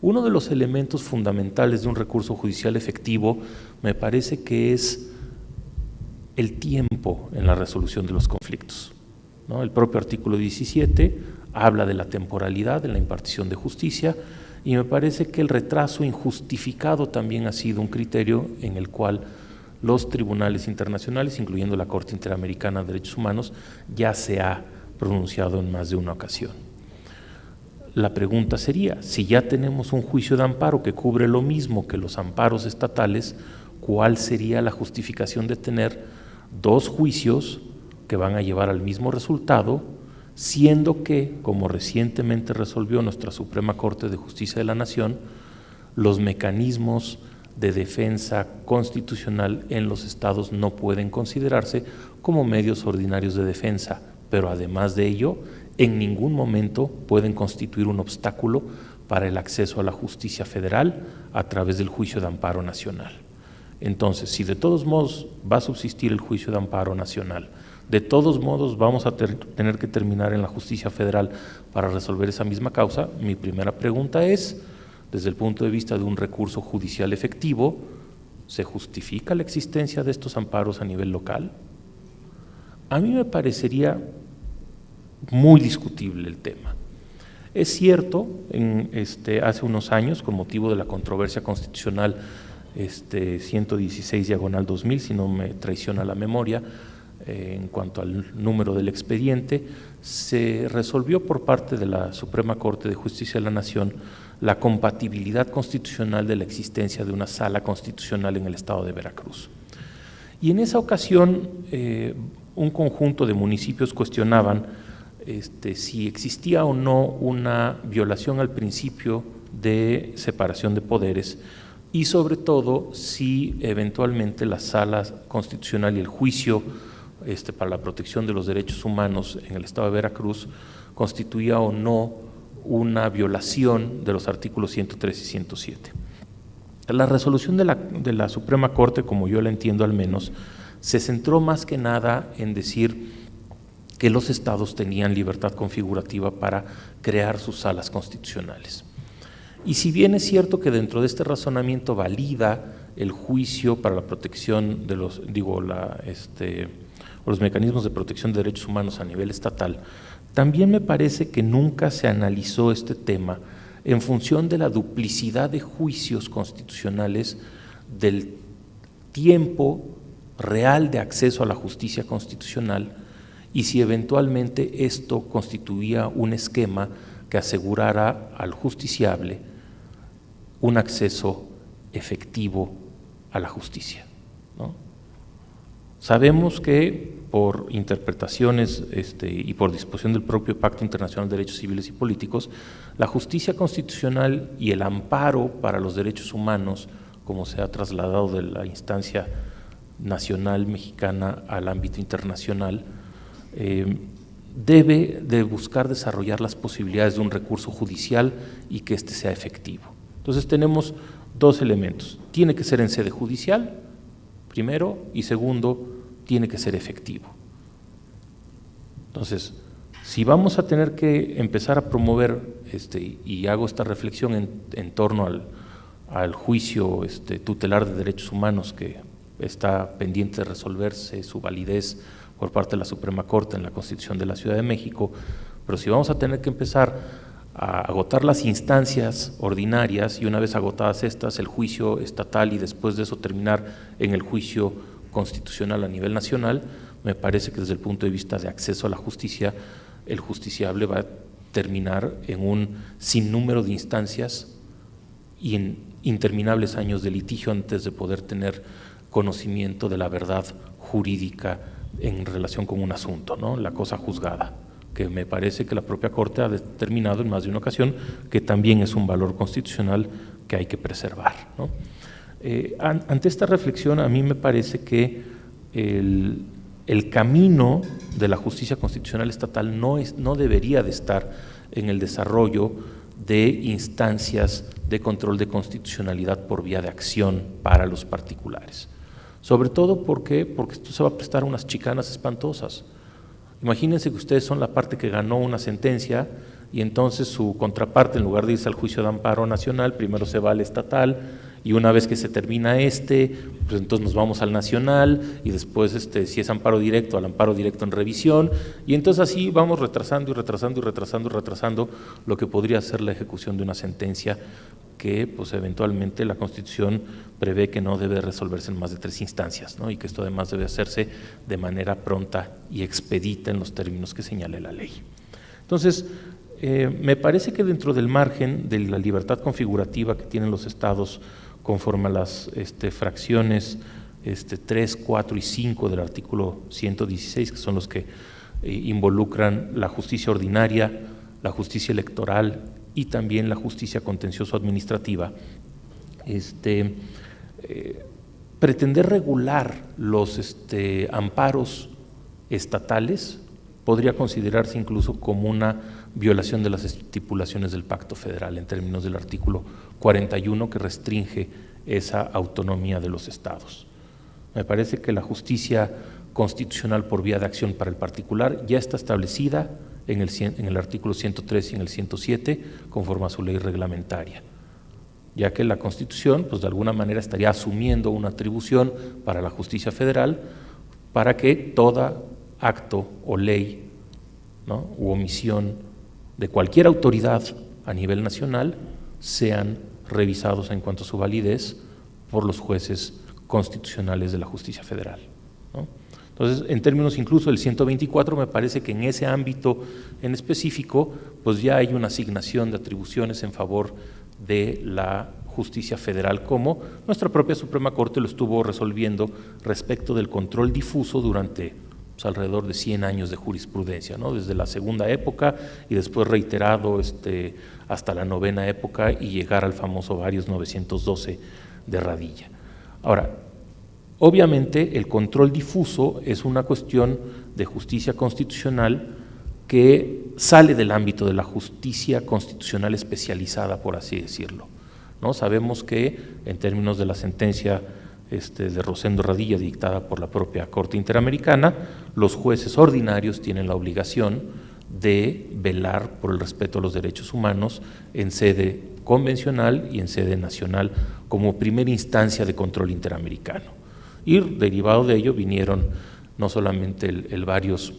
Uno de los elementos fundamentales de un recurso judicial efectivo me parece que es el tiempo en la resolución de los conflictos, ¿no? El propio artículo 17 habla de la temporalidad en la impartición de justicia y me parece que el retraso injustificado también ha sido un criterio en el cual los tribunales internacionales, incluyendo la Corte Interamericana de Derechos Humanos, ya se ha pronunciado en más de una ocasión. La pregunta sería, si ya tenemos un juicio de amparo que cubre lo mismo que los amparos estatales, ¿cuál sería la justificación de tener dos juicios que van a llevar al mismo resultado, siendo que, como recientemente resolvió nuestra Suprema Corte de Justicia de la Nación, los mecanismos de defensa constitucional en los estados no pueden considerarse como medios ordinarios de defensa, pero además de ello, en ningún momento pueden constituir un obstáculo para el acceso a la justicia federal a través del juicio de amparo nacional? Entonces, si de todos modos va a subsistir el juicio de amparo nacional, de todos modos vamos a tener que terminar en la justicia federal para resolver esa misma causa, mi primera pregunta es, desde el punto de vista de un recurso judicial efectivo, ¿se justifica la existencia de estos amparos a nivel local? A mí me parecería muy discutible el tema. Es cierto, hace unos años, con motivo de la controversia constitucional 116/2000, si no me traiciona la memoria, en cuanto al número del expediente, se resolvió por parte de la Suprema Corte de Justicia de la Nación la compatibilidad constitucional de la existencia de una sala constitucional en el estado de Veracruz. Y en esa ocasión, un conjunto de municipios cuestionaban si existía o no una violación al principio de separación de poderes y sobre todo si eventualmente la sala constitucional y el juicio para la protección de los derechos humanos en el estado de Veracruz constituía o no una violación de los artículos 103 y 107. La resolución de la Suprema Corte, como yo la entiendo al menos, se centró más que nada en decir que los estados tenían libertad configurativa para crear sus salas constitucionales. Y si bien es cierto que dentro de este razonamiento valida el juicio para la protección de los, o los mecanismos de protección de derechos humanos a nivel estatal, también me parece que nunca se analizó este tema en función de la duplicidad de juicios constitucionales, del tiempo real de acceso a la justicia constitucional y si eventualmente esto constituía un esquema que asegurara al justiciable un acceso efectivo a la justicia, ¿no? Sabemos que por interpretaciones y por disposición del propio Pacto Internacional de Derechos Civiles y Políticos, la justicia constitucional y el amparo para los derechos humanos, como se ha trasladado de la instancia nacional mexicana al ámbito internacional, debe de buscar desarrollar las posibilidades de un recurso judicial y que éste sea efectivo. Entonces tenemos dos elementos: tiene que ser en sede judicial, primero, y segundo, tiene que ser efectivo. Entonces, si vamos a tener que empezar a promover, y hago esta reflexión en torno al juicio tutelar de derechos humanos que está pendiente de resolverse su validez por parte de la Suprema Corte en la Constitución de la Ciudad de México, pero si vamos a tener que empezar a agotar las instancias ordinarias y una vez agotadas estas, el juicio estatal y después de eso terminar en el juicio constitucional a nivel nacional, me parece que desde el punto de vista de acceso a la justicia, el justiciable va a terminar en un sinnúmero de instancias y en interminables años de litigio antes de poder tener conocimiento de la verdad jurídica en relación con un asunto, ¿no? La cosa juzgada, que me parece que la propia Corte ha determinado en más de una ocasión que también es un valor constitucional que hay que preservar, ¿no? Ante esta reflexión, a mí me parece que el camino de la justicia constitucional estatal no debería de estar en el desarrollo de instancias de control de constitucionalidad por vía de acción para los particulares. Sobre todo porque esto se va a prestar a unas chicanas espantosas. Imagínense que ustedes son la parte que ganó una sentencia y entonces su contraparte, en lugar de irse al juicio de amparo nacional, primero se va al estatal y una vez que se termina pues entonces nos vamos al nacional y después si es amparo directo, al amparo directo en revisión y entonces así vamos retrasando y retrasando y retrasando y retrasando lo que podría ser la ejecución de una sentencia que pues eventualmente la Constitución prevé que no debe resolverse en más de 3 instancias, ¿no? Y que esto además debe hacerse de manera pronta y expedita en los términos que señale la ley. Entonces, me parece que dentro del margen de la libertad configurativa que tienen los estados conforme a las fracciones 3, 4 y 5 del artículo 116, que son los que involucran la justicia ordinaria, la justicia electoral y también la justicia contencioso-administrativa, pretender regular los amparos estatales podría considerarse incluso como una violación de las estipulaciones del Pacto Federal en términos del artículo 41 que restringe esa autonomía de los estados. Me parece que la justicia constitucional por vía de acción para el particular ya está establecida en el artículo 103 y en el 107 conforme a su ley reglamentaria, ya que la Constitución pues de alguna manera estaría asumiendo una atribución para la justicia federal para que todo acto o ley, ¿no?, u omisión de cualquier autoridad a nivel nacional sean revisados en cuanto a su validez por los jueces constitucionales de la justicia federal, ¿no? Entonces, en términos incluso del 124, me parece que en ese ámbito en específico, pues ya hay una asignación de atribuciones en favor de la justicia federal, como nuestra propia Suprema Corte lo estuvo resolviendo respecto del control difuso durante pues, alrededor de 100 años de jurisprudencia, ¿no? Desde la segunda época y después reiterado hasta la novena época y llegar al famoso Varios 912 de Radilla. Ahora, obviamente el control difuso es una cuestión de justicia constitucional que sale del ámbito de la justicia constitucional especializada, por así decirlo, ¿no? Sabemos que en términos de la sentencia de Rosendo Radilla dictada por la propia Corte Interamericana, los jueces ordinarios tienen la obligación de velar por el respeto a los derechos humanos en sede convencional y en sede nacional como primera instancia de control interamericano. Y derivado de ello vinieron no solamente el varios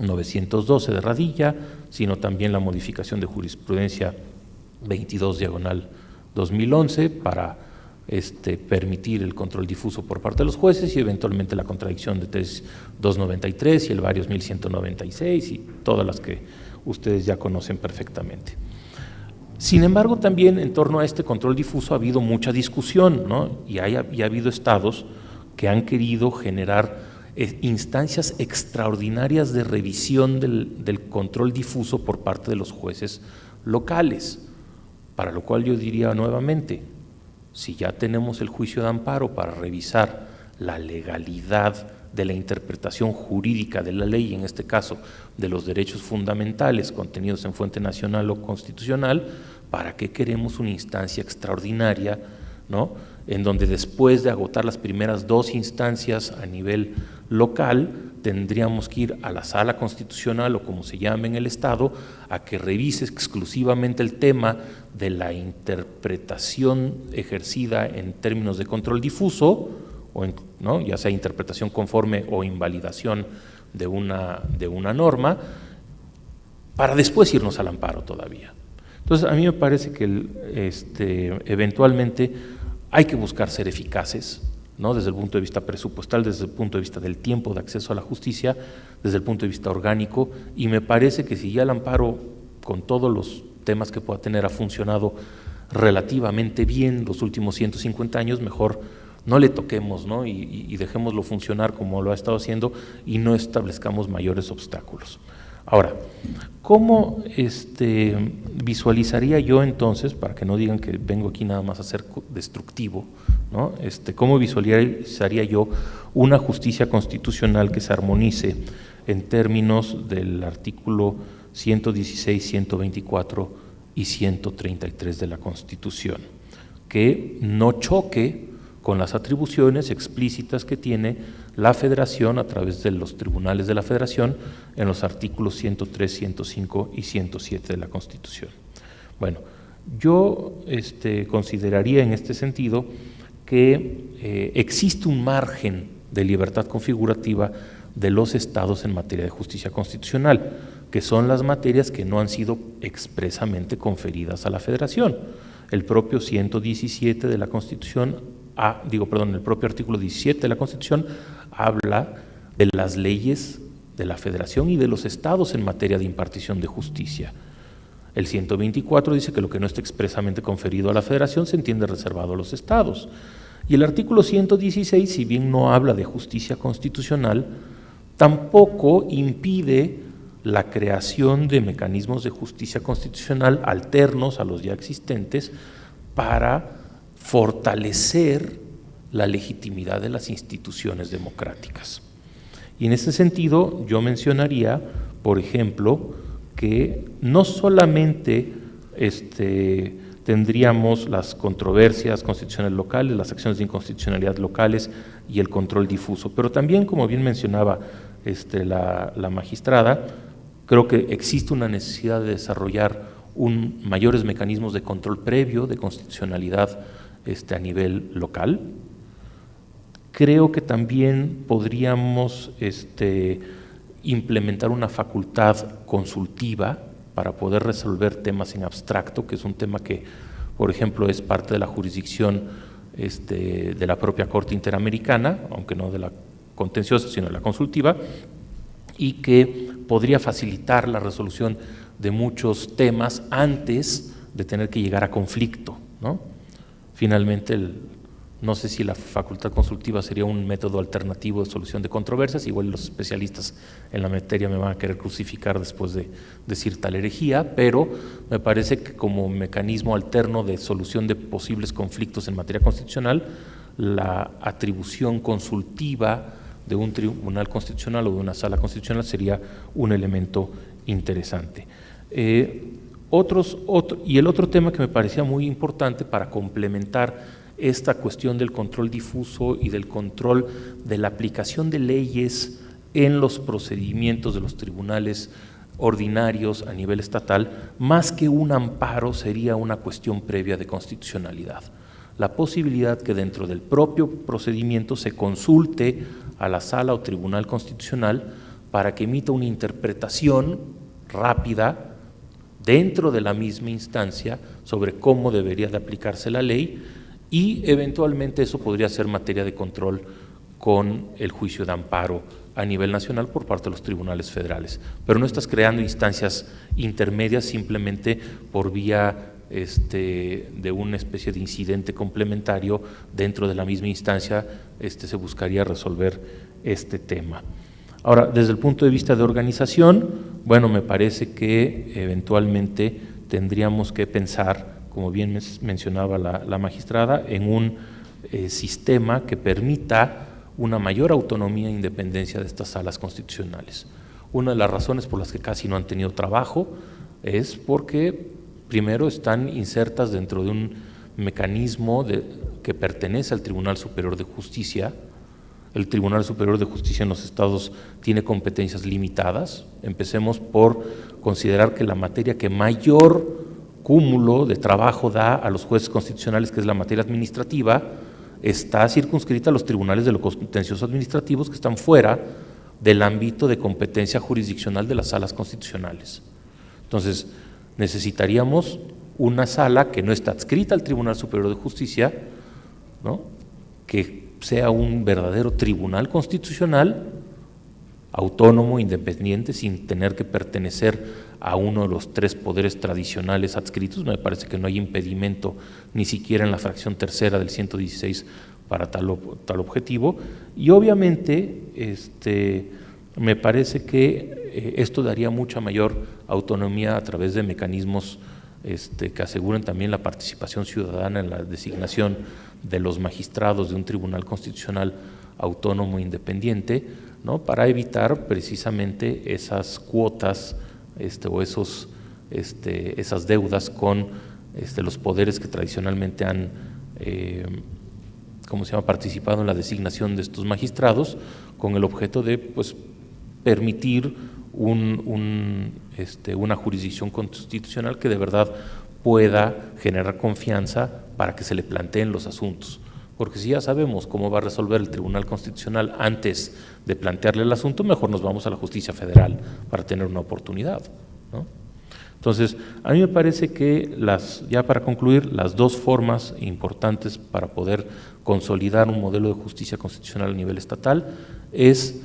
912 de Radilla, sino también la modificación de jurisprudencia 22/2011 para permitir el control difuso por parte de los jueces y eventualmente la contradicción de tesis 293 y el varios 1196 y todas las que ustedes ya conocen perfectamente. Sin embargo, también en torno a este control difuso ha habido mucha discusión, ¿no? y ha habido estados que han querido generar instancias extraordinarias de revisión del control difuso por parte de los jueces locales, para lo cual yo diría nuevamente, si ya tenemos el juicio de amparo para revisar la legalidad de la interpretación jurídica de la ley, en este caso de los derechos fundamentales contenidos en fuente nacional o constitucional, ¿para qué queremos una instancia extraordinaria, ¿no?, en donde después de agotar las primeras 2 instancias a nivel local, tendríamos que ir a la sala constitucional o como se llame en el Estado, a que revise exclusivamente el tema de la interpretación ejercida en términos de control difuso, ¿no?, ya sea interpretación conforme o invalidación de una norma, para después irnos al amparo todavía. Entonces, a mí me parece que eventualmente hay que buscar ser eficaces, ¿no?, desde el punto de vista presupuestal, desde el punto de vista del tiempo de acceso a la justicia, desde el punto de vista orgánico, y me parece que si ya el amparo, con todos los temas que pueda tener, ha funcionado relativamente bien los últimos 150 años, mejor no le toquemos, ¿no?, y dejémoslo funcionar como lo ha estado haciendo y no establezcamos mayores obstáculos. Ahora, ¿cómo visualizaría yo entonces, para que no digan que vengo aquí nada más a ser destructivo, ¿no?, cómo visualizaría yo una justicia constitucional que se armonice en términos del artículo 116, 124 y 133 de la Constitución, que no choque con las atribuciones explícitas que tiene la Federación a través de los tribunales de la Federación en los artículos 103, 105 y 107 de la Constitución? Bueno, yo consideraría en este sentido que existe un margen de libertad configurativa de los estados en materia de justicia constitucional, que son las materias que no han sido expresamente conferidas a la Federación. El propio 117 de la Constitución, el propio artículo 17 de la Constitución habla de las leyes de la Federación y de los estados en materia de impartición de justicia. El 124 dice que lo que no está expresamente conferido a la Federación se entiende reservado a los estados. Y el artículo 116, si bien no habla de justicia constitucional, tampoco impide la creación de mecanismos de justicia constitucional alternos a los ya existentes para fortalecer la legitimidad de las instituciones democráticas. Y en ese sentido yo mencionaría, por ejemplo, que no solamente tendríamos las controversias constitucionales locales, las acciones de inconstitucionalidad locales y el control difuso, pero también, como bien mencionaba la magistrada, creo que existe una necesidad de desarrollar mayores mecanismos de control previo, de constitucionalidad a nivel local. Creo que también podríamos implementar una facultad consultiva para poder resolver temas en abstracto, que es un tema que, por ejemplo, es parte de la jurisdicción de la propia Corte Interamericana, aunque no de la contenciosa, sino de la consultiva, y que podría facilitar la resolución de muchos temas antes de tener que llegar a conflicto, ¿no? Finalmente, no sé si la facultad consultiva sería un método alternativo de solución de controversias, igual los especialistas en la materia me van a querer crucificar después de decir tal herejía, pero me parece que como mecanismo alterno de solución de posibles conflictos en materia constitucional, la atribución consultiva de un tribunal constitucional o de una sala constitucional sería un elemento interesante. Y el otro tema que me parecía muy importante para complementar esta cuestión del control difuso y del control de la aplicación de leyes en los procedimientos de los tribunales ordinarios a nivel estatal, más que un amparo, sería una cuestión previa de constitucionalidad. la posibilidad que dentro del propio procedimiento se consulte a la Sala o Tribunal Constitucional para que emita una interpretación rápida dentro de la misma instancia sobre cómo debería de aplicarse la ley, y eventualmente eso podría ser materia de control con el juicio de amparo a nivel nacional por parte de los tribunales federales. Pero no estás creando instancias intermedias simplemente por vía de una especie de incidente complementario dentro de la misma instancia. Se buscaría resolver este tema. Ahora, desde el punto de vista de organización, bueno, me parece que eventualmente tendríamos que pensar, como bien mencionaba la magistrada, en un sistema que permita una mayor autonomía e independencia de estas salas constitucionales. Una de las razones por las que casi no han tenido trabajo es porque, primero, están insertas dentro de un mecanismo que pertenece al Tribunal Superior de Justicia. El Tribunal Superior de Justicia en los estados tiene competencias limitadas. Empecemos por considerar que la materia que mayor cúmulo de trabajo da a los jueces constitucionales, que es la materia administrativa, está circunscrita a los tribunales de lo contencioso administrativos, que están fuera del ámbito de competencia jurisdiccional de las salas constitucionales. Entonces, necesitaríamos una sala que no está adscrita al Tribunal Superior de Justicia, ¿no?, que sea un verdadero tribunal constitucional, autónomo, independiente, sin tener que pertenecer a uno de los tres poderes tradicionales adscritos. Me parece que no hay impedimento ni siquiera en la fracción tercera del 116 para tal objetivo. Y obviamente me parece que esto daría mucha mayor autonomía a través de mecanismos que aseguren también la participación ciudadana en la designación de los magistrados de un tribunal constitucional autónomo e independiente, ¿no?, para evitar precisamente esas cuotas o esas deudas con los poderes que tradicionalmente han participado en la designación de estos magistrados, con el objeto de permitir una jurisdicción constitucional que de verdad pueda generar confianza para que se le planteen los asuntos. Porque si ya sabemos cómo va a resolver el Tribunal Constitucional antes de plantearle el asunto, mejor nos vamos a la justicia federal para tener una oportunidad, ¿no? Entonces, a mí me parece que ya para concluir, las dos formas importantes para poder consolidar un modelo de justicia constitucional a nivel estatal es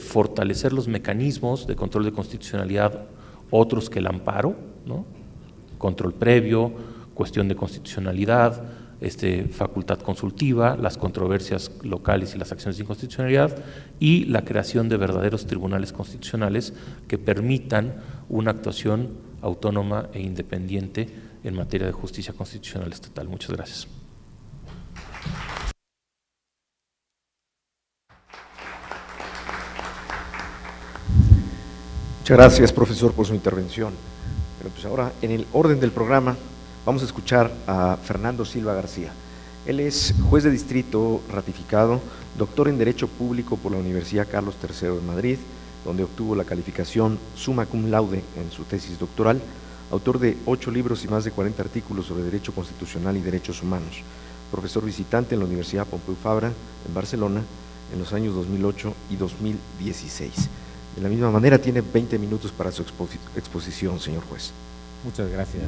fortalecer los mecanismos de control de constitucionalidad, otros que el amparo, ¿no?, control previo, cuestión de constitucionalidad, facultad consultiva, las controversias locales y las acciones de inconstitucionalidad, y la creación de verdaderos tribunales constitucionales que permitan una actuación autónoma e independiente en materia de justicia constitucional estatal. Muchas gracias.
Muchas gracias, profesor, por su intervención. Pero pues ahora, en el orden del programa, vamos a escuchar a Fernando Silva García. Él es juez de distrito ratificado, doctor en Derecho Público por la Universidad Carlos III de Madrid, donde obtuvo la calificación summa cum laude en su tesis doctoral, autor de 8 libros y más de 40 artículos sobre Derecho Constitucional y Derechos Humanos, profesor visitante en la Universidad Pompeu Fabra en Barcelona en los años 2008 y 2016. De la misma manera, tiene 20 minutos para su exposición, señor juez.
Muchas gracias.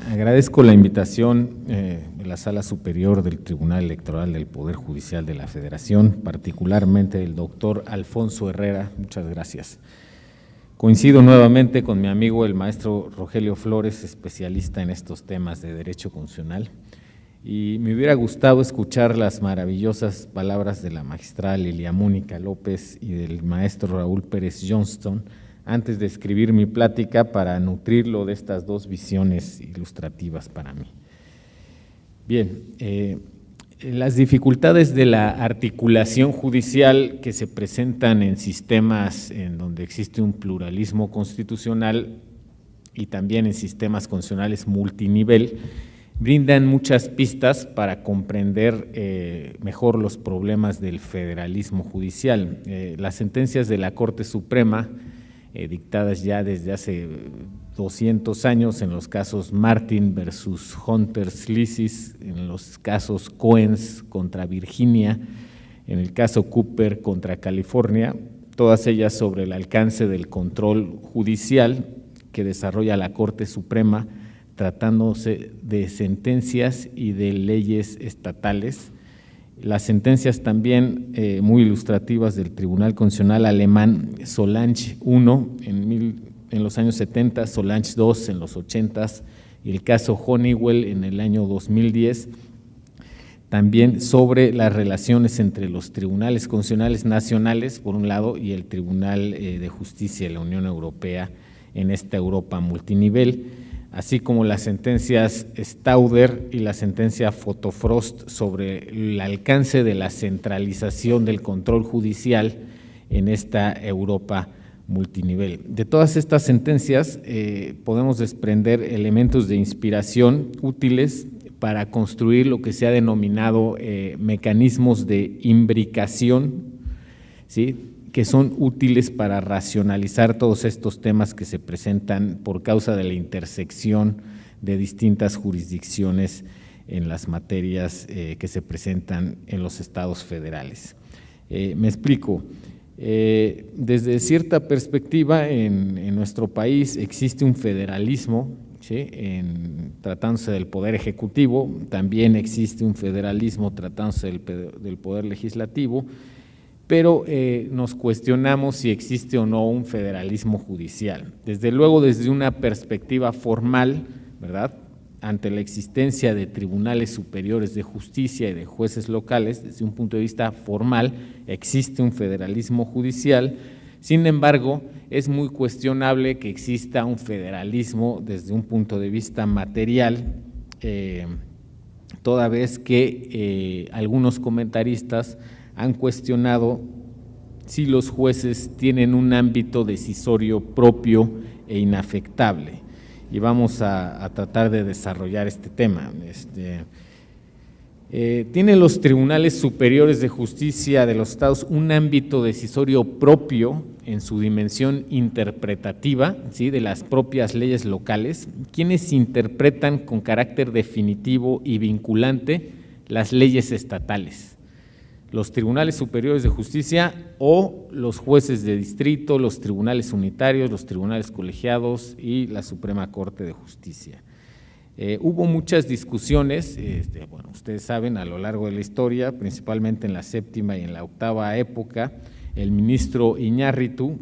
Agradezco la invitación de la Sala Superior del Tribunal Electoral del Poder Judicial de la Federación, particularmente del doctor Alfonso Herrera. Muchas gracias. Coincido nuevamente con mi amigo el maestro Rogelio Flores, especialista en estos temas de derecho constitucional, y me hubiera gustado escuchar las maravillosas palabras de la magistrada Lilia Mónica López y del maestro Raúl Pérez Johnston antes de escribir mi plática para nutrirlo de estas dos visiones ilustrativas para mí. Bien, las dificultades de la articulación judicial que se presentan en sistemas en donde existe un pluralismo constitucional y también en sistemas constitucionales multinivel brindan muchas pistas para comprender mejor los problemas del federalismo judicial. Las sentencias de la Corte Suprema, dictadas ya desde hace 200 años, en los casos Martin versus Hunter-Sleasis, en los casos Coens contra Virginia, en el caso Cooper contra California, todas ellas sobre el alcance del control judicial que desarrolla la Corte Suprema, tratándose de sentencias y de leyes estatales. Las sentencias también muy ilustrativas del Tribunal Constitucional alemán, Solange I en los años 70, Solange II en los 80 y el caso Honeywell en el año 2010, también sobre las relaciones entre los tribunales constitucionales nacionales, por un lado, y el Tribunal de Justicia de la Unión Europea en esta Europa multinivel, así como las sentencias Stauder y la sentencia Fotofrost sobre el alcance de la centralización del control judicial en esta Europa multinivel. De todas estas sentencias podemos desprender elementos de inspiración útiles para construir lo que se ha denominado mecanismos de imbricación, ¿sí?, que son útiles para racionalizar todos estos temas que se presentan por causa de la intersección de distintas jurisdicciones en las materias que se presentan en los estados federales. Me explico. Desde cierta perspectiva, en nuestro país existe un federalismo, ¿sí?, tratándose del Poder Ejecutivo, también existe un federalismo tratándose del Poder Legislativo, pero nos cuestionamos si existe o no un federalismo judicial. Desde luego, desde una perspectiva formal, ¿verdad?, ante la existencia de tribunales superiores de justicia y de jueces locales, desde un punto de vista formal, existe un federalismo judicial. Sin embargo, es muy cuestionable que exista un federalismo desde un punto de vista material, toda vez que algunos comentaristas han cuestionado si los jueces tienen un ámbito decisorio propio e inafectable. Y vamos a tratar de desarrollar este tema. ¿Tienen los tribunales superiores de justicia de los estados un ámbito decisorio propio en su dimensión interpretativa, ¿sí?, de las propias leyes locales? ¿Quiénes interpretan con carácter definitivo y vinculante las leyes estatales? ¿Los tribunales superiores de justicia o los jueces de distrito, los tribunales unitarios, los tribunales colegiados y la Suprema Corte de Justicia? Hubo muchas discusiones, bueno, ustedes saben, a lo largo de la historia, principalmente en la séptima y en la octava época. El ministro Iñárritu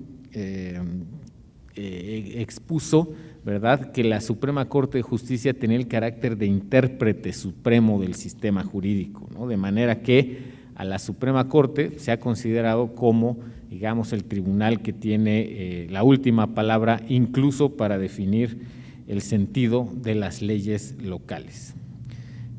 expuso, ¿verdad?, que la Suprema Corte de Justicia tenía el carácter de intérprete supremo del sistema jurídico, ¿no?, de manera que a la Suprema Corte se ha considerado como, digamos, el tribunal que tiene la última palabra, incluso para definir el sentido de las leyes locales.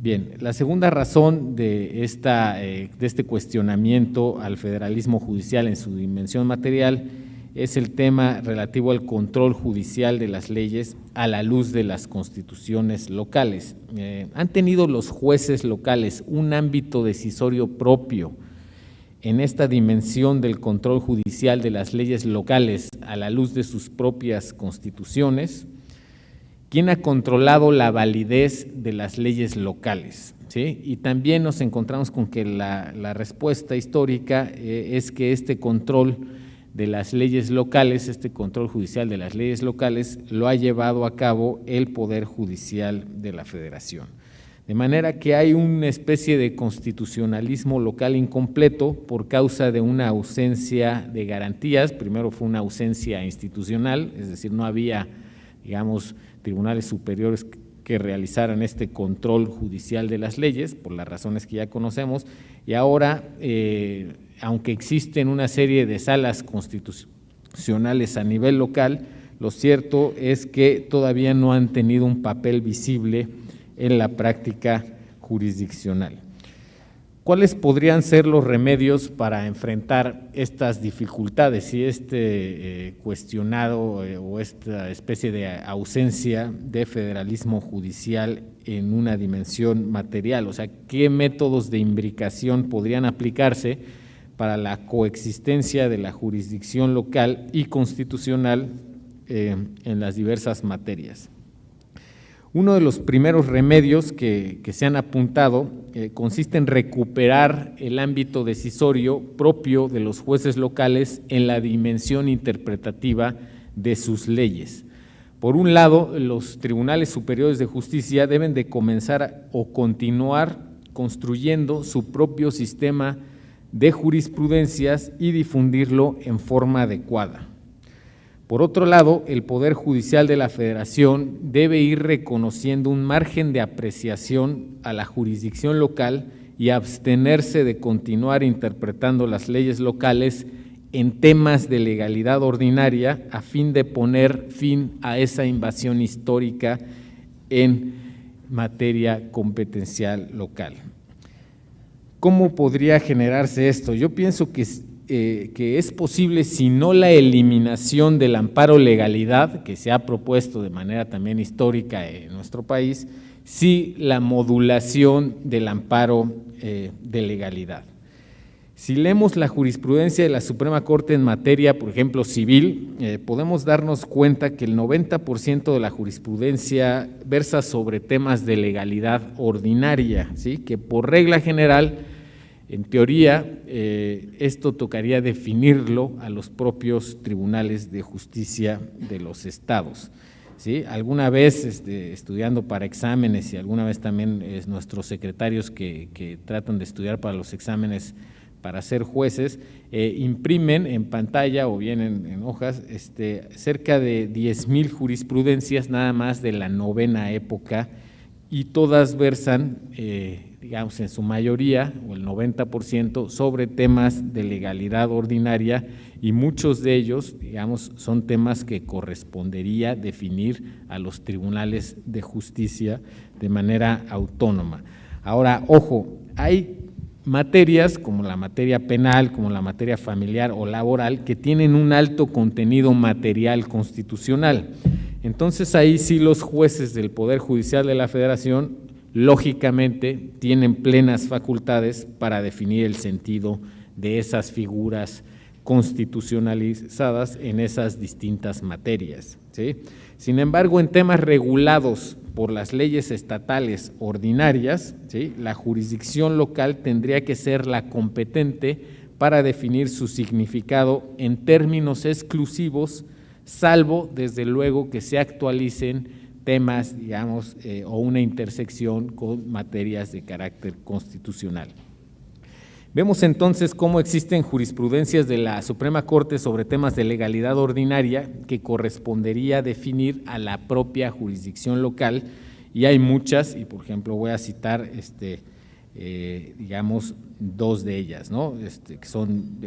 Bien, la segunda razón de este cuestionamiento al federalismo judicial en su dimensión material es el tema relativo al control judicial de las leyes a la luz de las constituciones locales. ¿Han tenido los jueces locales un ámbito decisorio propio en esta dimensión del control judicial de las leyes locales a la luz de sus propias constituciones? ¿Quién ha controlado la validez de las leyes locales? ¿Sí? Y también nos encontramos con que la respuesta histórica es que este control de las leyes locales, este control judicial de las leyes locales, lo ha llevado a cabo el Poder Judicial de la Federación. De manera que hay una especie de constitucionalismo local incompleto por causa de una ausencia de garantías. Primero fue una ausencia institucional, es decir, no había, digamos, tribunales superiores que realizaran este control judicial de las leyes, por las razones que ya conocemos, y ahora, aunque existen una serie de salas constitucionales a nivel local, lo cierto es que todavía no han tenido un papel visible en la práctica jurisdiccional. ¿Cuáles podrían ser los remedios para enfrentar estas dificultades y cuestionado o esta especie de ausencia de federalismo judicial en una dimensión material? O sea, ¿qué métodos de imbricación podrían aplicarse para la coexistencia de la jurisdicción local y constitucional en las diversas materias. Uno de los primeros remedios que se han apuntado consiste en recuperar el ámbito decisorio propio de los jueces locales en la dimensión interpretativa de sus leyes. Por un lado, los tribunales superiores de justicia deben de comenzar o continuar construyendo su propio sistema de jurisprudencias y difundirlo en forma adecuada. Por otro lado, el Poder Judicial de la Federación debe ir reconociendo un margen de apreciación a la jurisdicción local y abstenerse de continuar interpretando las leyes locales en temas de legalidad ordinaria a fin de poner fin a esa invasión histórica en materia competencial local. ¿Cómo podría generarse esto? Yo pienso que es posible, si no la eliminación del amparo legalidad, que se ha propuesto de manera también histórica en nuestro país, sí la modulación del amparo de legalidad. Si leemos la jurisprudencia de la Suprema Corte en materia, por ejemplo, civil, podemos darnos cuenta que el 90% de la jurisprudencia versa sobre temas de legalidad ordinaria, ¿sí? Que por regla general, en teoría, esto tocaría definirlo a los propios tribunales de justicia de los estados, ¿sí? Alguna vez estudiando para exámenes y alguna vez también nuestros secretarios que tratan de estudiar para los exámenes para ser jueces, imprimen en pantalla o bien en hojas cerca de 10,000 jurisprudencias nada más de la novena época, y todas versan, digamos, en su mayoría, o el 90%, sobre temas de legalidad ordinaria, y muchos de ellos, digamos, son temas que correspondería definir a los tribunales de justicia de manera autónoma. Ahora, ojo, hay materias como la materia penal, como la materia familiar o laboral, que tienen un alto contenido material constitucional. Entonces ahí sí los jueces del Poder Judicial de la Federación lógicamente tienen plenas facultades para definir el sentido de esas figuras constitucionalizadas en esas distintas materias, ¿sí? Sin embargo, en temas regulados por las leyes estatales ordinarias, ¿sí?, la jurisdicción local tendría que ser la competente para definir su significado en términos exclusivos, salvo, desde luego, que se actualicen temas, digamos, o una intersección con materias de carácter constitucional. Vemos entonces cómo existen jurisprudencias de la Suprema Corte sobre temas de legalidad ordinaria que correspondería definir a la propia jurisdicción local, y hay muchas, y por ejemplo voy a citar digamos dos de ellas, ¿no? Que son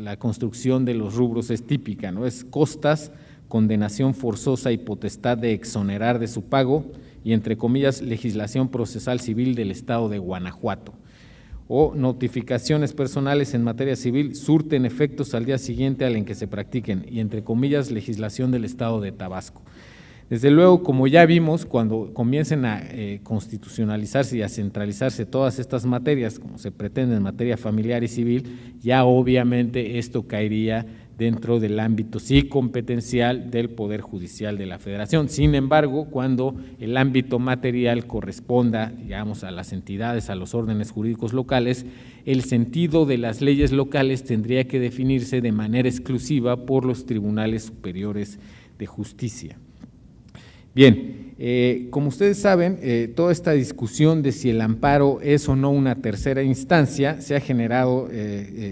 la construcción de los rubros es típica, ¿no? Es costas, condenación forzosa y potestad de exonerar de su pago, y entre comillas legislación procesal civil del estado de Guanajuato. O notificaciones personales en materia civil surten efectos al día siguiente al en que se practiquen, y entre comillas legislación del estado de Tabasco. Desde luego, como ya vimos, cuando comiencen a constitucionalizarse y a centralizarse todas estas materias, como se pretende en materia familiar y civil, ya obviamente esto caería dentro del ámbito sí competencial del Poder Judicial de la Federación. Sin embargo, cuando el ámbito material corresponda, digamos, a las entidades, a los órdenes jurídicos locales, el sentido de las leyes locales tendría que definirse de manera exclusiva por los tribunales superiores de justicia. Bien, como ustedes saben, toda esta discusión de si el amparo es o no una tercera instancia se ha generado,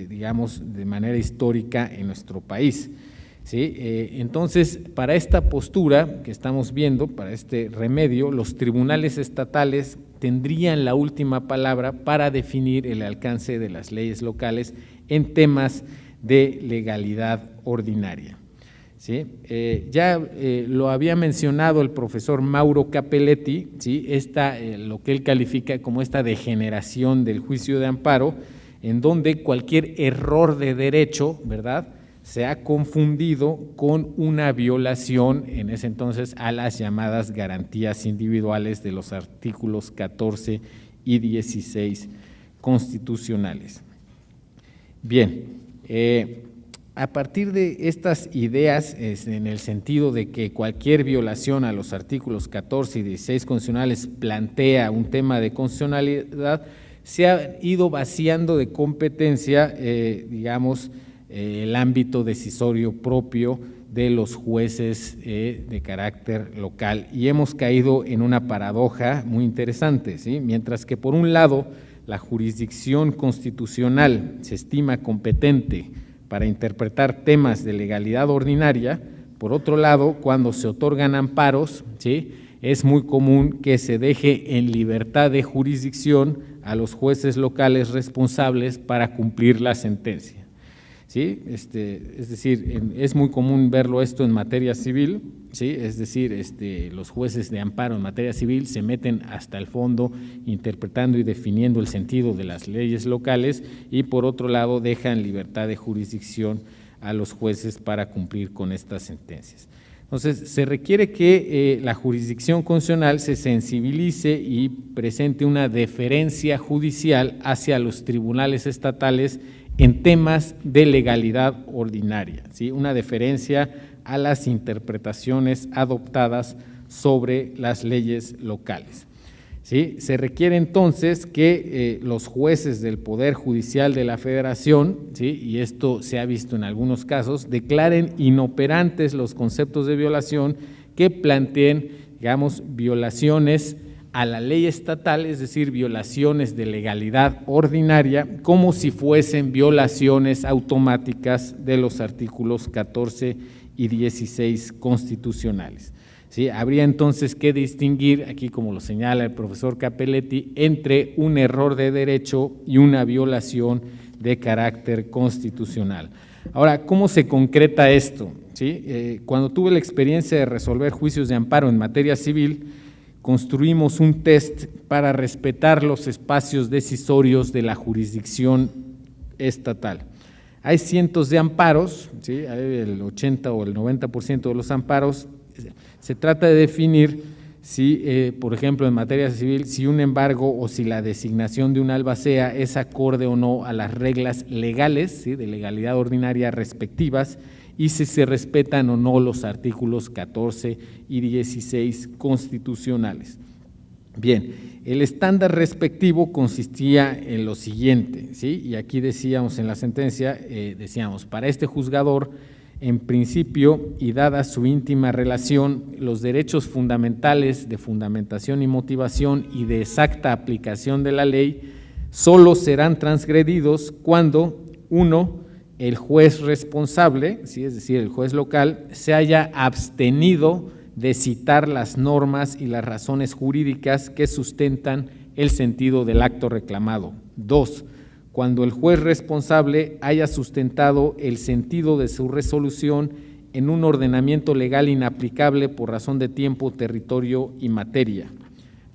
digamos, de manera histórica en nuestro país, ¿sí? Entonces, para esta postura que estamos viendo, para este remedio, los tribunales estatales tendrían la última palabra para definir el alcance de las leyes locales en temas de legalidad ordinaria. ¿Sí? Ya lo había mencionado el profesor Mauro Capelletti, ¿sí? Lo que él califica como esta degeneración del juicio de amparo, en donde cualquier error de derecho, ¿verdad?, se ha confundido con una violación en ese entonces a las llamadas garantías individuales de los artículos 14 y 16 constitucionales. Bien, A partir de estas ideas, en el sentido de que cualquier violación a los artículos 14 y 16 constitucionales plantea un tema de constitucionalidad, se ha ido vaciando de competencia, el ámbito decisorio propio de los jueces de carácter local, y hemos caído en una paradoja muy interesante, ¿sí? Mientras que por un lado la jurisdicción constitucional se estima competente para interpretar temas de legalidad ordinaria, por otro lado, cuando se otorgan amparos, ¿sí?, es muy común que se deje en libertad de jurisdicción a los jueces locales responsables para cumplir la sentencia. ¿Sí? Es decir, es muy común verlo esto en materia civil, ¿sí? Es decir, los jueces de amparo en materia civil se meten hasta el fondo interpretando y definiendo el sentido de las leyes locales, y por otro lado dejan libertad de jurisdicción a los jueces para cumplir con estas sentencias. Entonces, se requiere que la jurisdicción constitucional se sensibilice y presente una deferencia judicial hacia los tribunales estatales en temas de legalidad ordinaria, ¿sí? Una deferencia a las interpretaciones adoptadas sobre las leyes locales, ¿sí? Se requiere entonces que los jueces del Poder Judicial de la Federación, ¿sí?, y esto se ha visto en algunos casos, declaren inoperantes los conceptos de violación que planteen, violaciones a la ley estatal, es decir, violaciones de legalidad ordinaria, como si fuesen violaciones automáticas de los artículos 14 y 16 constitucionales. ¿Sí? Habría entonces que distinguir, aquí como lo señala el profesor Cappelletti, entre un error de derecho y una violación de carácter constitucional. Ahora, ¿cómo se concreta esto? ¿Sí? Cuando tuve la experiencia de resolver juicios de amparo en materia civil, construimos un test para respetar los espacios decisorios de la jurisdicción estatal. Hay cientos de amparos, ¿sí?, el 80 o el 90% de los amparos. Se trata de definir si, por ejemplo, en materia civil, si un embargo o si la designación de un albacea es acorde o no a las reglas legales, ¿sí?, de legalidad ordinaria respectivas, y si se respetan o no los artículos 14 y 16 constitucionales. Bien, el estándar respectivo consistía en lo siguiente, ¿sí? Y aquí decíamos en la sentencia, para este juzgador, en principio y dada su íntima relación, los derechos fundamentales de fundamentación y motivación y de exacta aplicación de la ley solo serán transgredidos cuando, 1, el juez responsable, ¿sí?, es decir, el juez local, se haya abstenido de citar las normas y las razones jurídicas que sustentan el sentido del acto reclamado. 2, cuando el juez responsable haya sustentado el sentido de su resolución en un ordenamiento legal inaplicable por razón de tiempo, territorio y materia.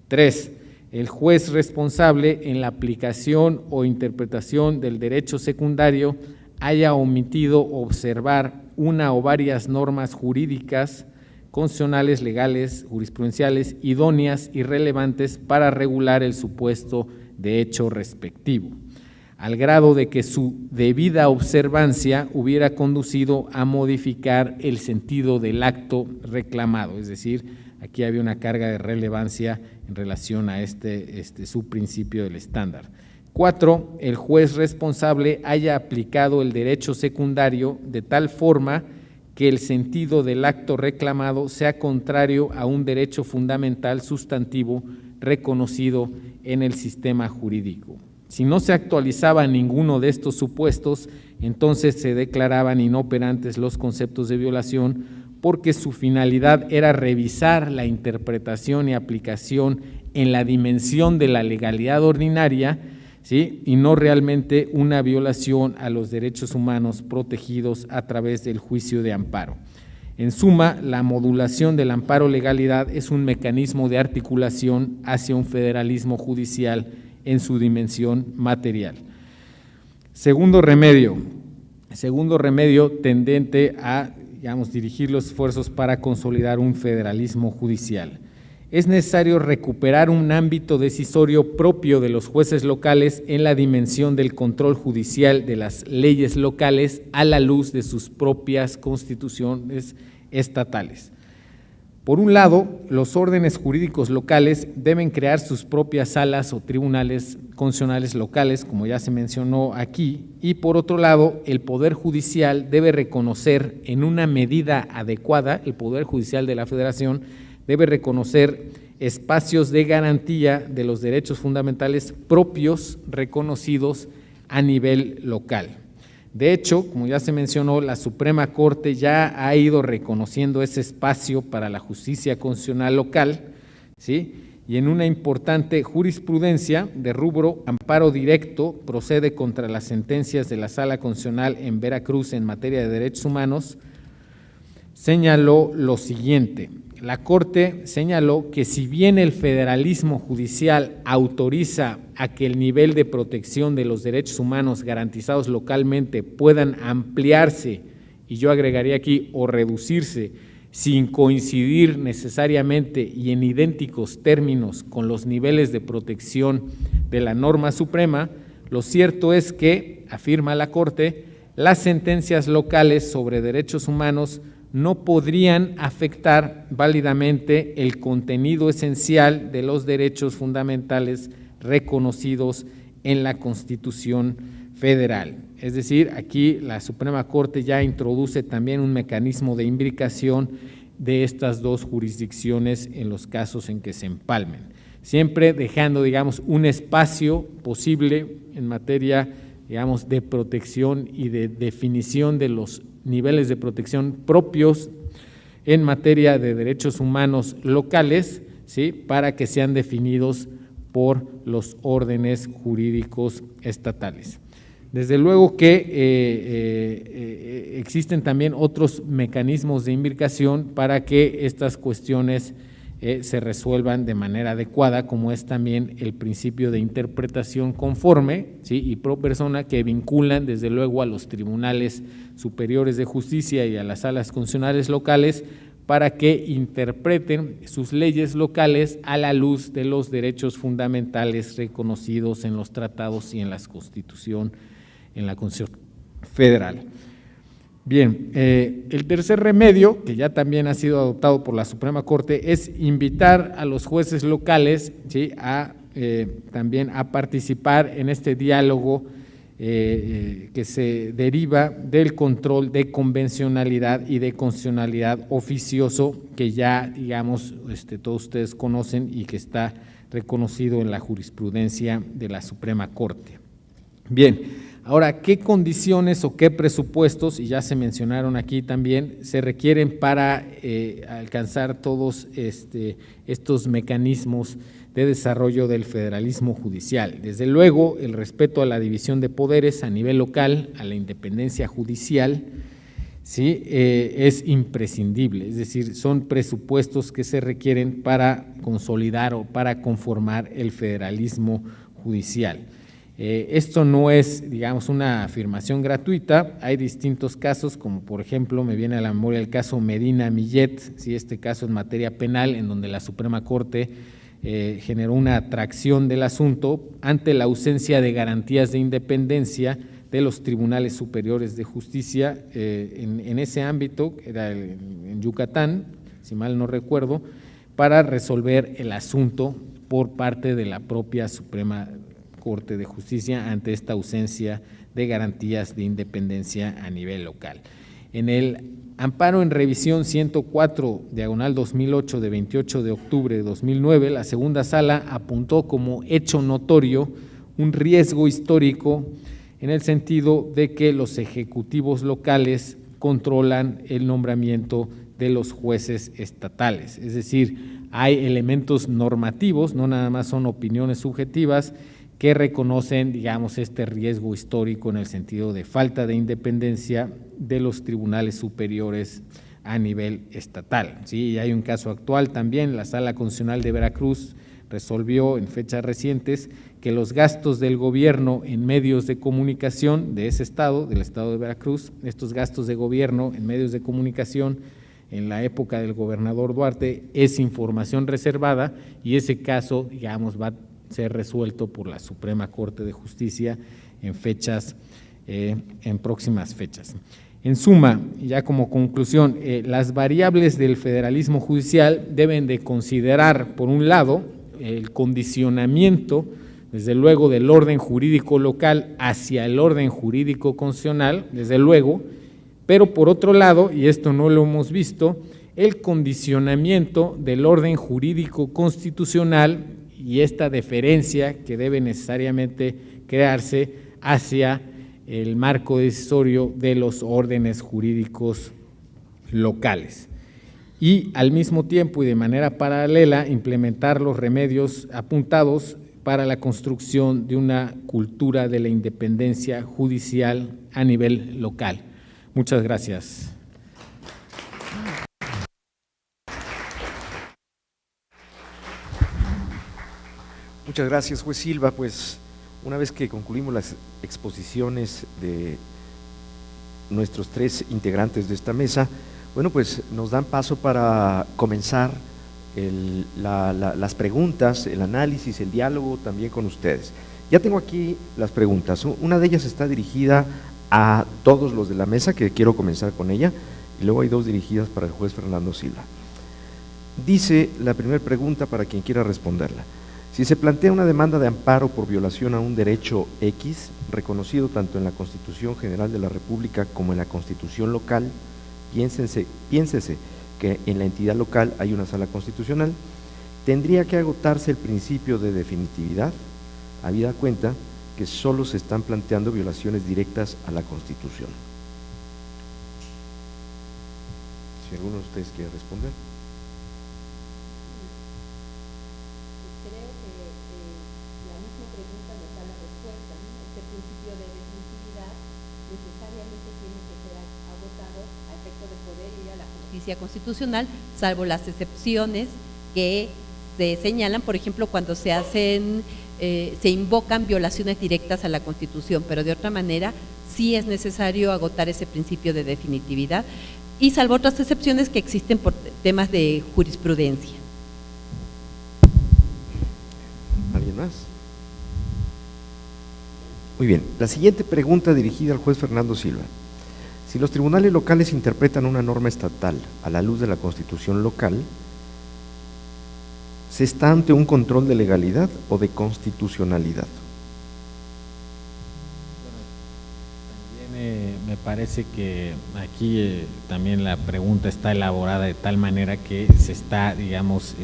3, el juez responsable en la aplicación o interpretación del derecho secundario haya omitido observar una o varias normas jurídicas, constitucionales, legales, jurisprudenciales, idóneas y relevantes para regular el supuesto de hecho respectivo, al grado de que su debida observancia hubiera conducido a modificar el sentido del acto reclamado. Es decir, aquí había una carga de relevancia en relación a este subprincipio del estándar. 4, el juez responsable haya aplicado el derecho secundario de tal forma que el sentido del acto reclamado sea contrario a un derecho fundamental sustantivo reconocido en el sistema jurídico. Si no se actualizaba ninguno de estos supuestos, entonces se declaraban inoperantes los conceptos de violación, porque su finalidad era revisar la interpretación y aplicación en la dimensión de la legalidad ordinaria, ¿sí?, y no realmente una violación a los derechos humanos protegidos a través del juicio de amparo. En suma, la modulación del amparo legalidad es un mecanismo de articulación hacia un federalismo judicial en su dimensión material. Segundo remedio tendente a, dirigir los esfuerzos para consolidar un federalismo judicial. es necesario recuperar un ámbito decisorio propio de los jueces locales en la dimensión del control judicial de las leyes locales a la luz de sus propias constituciones estatales. Por un lado, los órdenes jurídicos locales deben crear sus propias salas o tribunales constitucionales locales, como ya se mencionó aquí, y por otro lado, el Poder Judicial debe reconocer en una medida adecuada, el Poder Judicial de la Federación debe reconocer espacios de garantía de los derechos fundamentales propios reconocidos a nivel local. De hecho, como ya se mencionó, la Suprema Corte ya ha ido reconociendo ese espacio para la justicia constitucional local, ¿sí? Y en una importante jurisprudencia de rubro amparo directo procede contra las sentencias de la Sala Constitucional en Veracruz en materia de derechos humanos, señaló lo siguiente: la Corte señaló que si bien el federalismo judicial autoriza a que el nivel de protección de los derechos humanos garantizados localmente puedan ampliarse, y yo agregaría aquí, o reducirse, sin coincidir necesariamente y en idénticos términos con los niveles de protección de la norma suprema, lo cierto es que, afirma la Corte, las sentencias locales sobre derechos humanos no podrían afectar válidamente el contenido esencial de los derechos fundamentales reconocidos en la Constitución Federal. Es decir, aquí la Suprema Corte ya introduce también un mecanismo de imbricación de estas dos jurisdicciones en los casos en que se empalmen, siempre dejando, digamos, un espacio posible en materia, digamos, de protección y de definición de los niveles de protección propios en materia de derechos humanos locales, ¿sí?, para que sean definidos por los órdenes jurídicos estatales. Desde luego que existen también otros mecanismos de imbricación para que estas cuestiones se resuelvan de manera adecuada, como es también el principio de interpretación conforme, ¿sí?, y pro persona, que vinculan desde luego a los tribunales superiores de justicia y a las salas constitucionales locales para que interpreten sus leyes locales a la luz de los derechos fundamentales reconocidos en los tratados y en la Constitución Federal. Bien, el tercer remedio, que ya también ha sido adoptado por la Suprema Corte, es invitar a los jueces locales, ¿sí?, también a participar en este diálogo que se deriva del control de convencionalidad y de constitucionalidad oficioso, que ya, digamos, todos ustedes conocen y que está reconocido en la jurisprudencia de la Suprema Corte. Bien, ahora, ¿qué condiciones o qué presupuestos, y ya se mencionaron aquí también, se requieren para alcanzar todos estos mecanismos de desarrollo del federalismo judicial? Desde luego, el respeto a la división de poderes a nivel local, a la independencia judicial, ¿sí?, es imprescindible, es decir, son presupuestos que se requieren para consolidar o para conformar el federalismo judicial. Esto no es, digamos, una afirmación gratuita. Hay distintos casos, como por ejemplo me viene a la memoria el caso Medina Millet, ¿sí?, este caso en materia penal, en donde la Suprema Corte generó una atracción del asunto ante la ausencia de garantías de independencia de los tribunales superiores de justicia en ese ámbito, que era en Yucatán, si mal no recuerdo, para resolver el asunto por parte de la propia Suprema Corte de Justicia ante esta ausencia de garantías de independencia a nivel local. En el amparo en revisión 104/2008 de 28 de octubre de 2009, la segunda sala apuntó como hecho notorio un riesgo histórico en el sentido de que los ejecutivos locales controlan el nombramiento de los jueces estatales, es decir, hay elementos normativos, no nada más son opiniones subjetivas, que reconocen, digamos, este riesgo histórico en el sentido de falta de independencia de los tribunales superiores a nivel estatal. Sí, y hay un caso actual también, la Sala Constitucional de Veracruz resolvió en fechas recientes que los gastos del gobierno en medios de comunicación de ese estado, del estado de Veracruz, estos gastos de gobierno en medios de comunicación en la época del gobernador Duarte, es información reservada y ese caso, digamos, va a ser resuelto por la Suprema Corte de Justicia en próximas fechas. En suma, ya como conclusión, las variables del federalismo judicial deben de considerar, por un lado, el condicionamiento, desde luego, del orden jurídico local hacia el orden jurídico constitucional, desde luego, pero por otro lado, y esto no lo hemos visto, el condicionamiento del orden jurídico constitucional y esta deferencia que debe necesariamente crearse hacia el marco decisorio de los órdenes jurídicos locales. Y al mismo tiempo y de manera paralela implementar los remedios apuntados para la construcción de una cultura de la independencia judicial a nivel local. Muchas gracias.
Muchas gracias, juez Silva. Pues una vez que concluimos las exposiciones de nuestros tres integrantes de esta mesa, bueno, pues nos dan paso para comenzar las preguntas, el análisis, el diálogo también con ustedes. Ya tengo aquí las preguntas. Una de ellas está dirigida a todos los de la mesa, que quiero comenzar con ella, y luego hay dos dirigidas para el juez Fernando Silva. Dice la primera pregunta para quien quiera responderla: si se plantea una demanda de amparo por violación a un derecho X, reconocido tanto en la Constitución General de la República como en la Constitución local, piénsese que en la entidad local hay una sala constitucional, tendría que agotarse el principio de definitividad, habida cuenta que solo se están planteando violaciones directas a la Constitución. Si alguno de ustedes quiere responder.
Creo que la misma pregunta nos da la respuesta, ¿no? Este principio de definitividad necesariamente tiene que ser agotado a efecto de poder ir a la justicia constitucional, salvo las excepciones que se señalan, por ejemplo, cuando se hacen, se invocan violaciones directas a la Constitución, pero de otra manera sí es necesario agotar ese principio de definitividad, y salvo otras excepciones que existen por temas de jurisprudencia.
¿Alguien más? Muy bien, la siguiente pregunta dirigida al juez Fernando Silva. Si los tribunales locales interpretan una norma estatal a la luz de la Constitución local, ¿se está ante un control de legalidad o de constitucionalidad?
También me parece que aquí también la pregunta está elaborada de tal manera que se está, digamos,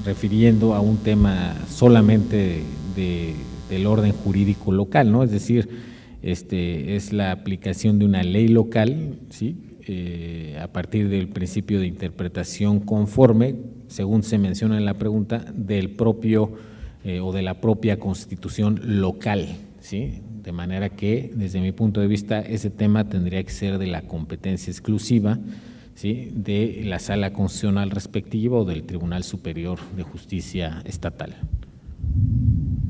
refiriendo a un tema solamente del orden jurídico local, ¿no? Es decir, es la aplicación de una ley local, ¿sí? A partir del principio de interpretación conforme, según se menciona en la pregunta, del propio o de la propia Constitución local, ¿sí? De manera que, desde mi punto de vista, ese tema tendría que ser de la competencia exclusiva, ¿sí? De la Sala Constitucional respectiva o del Tribunal Superior de Justicia Estatal.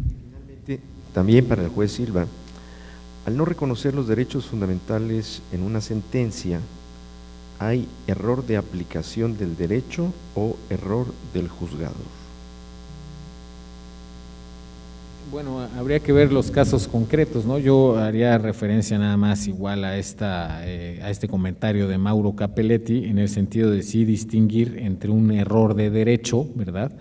Finalmente, también para el juez Silva, al no reconocer los derechos fundamentales en una sentencia, ¿hay error de aplicación del derecho o error del juzgador?
Bueno, habría que ver los casos concretos, ¿no? Yo haría referencia nada más igual a este comentario de Mauro Capelletti, en el sentido de sí distinguir entre un error de derecho, ¿verdad?,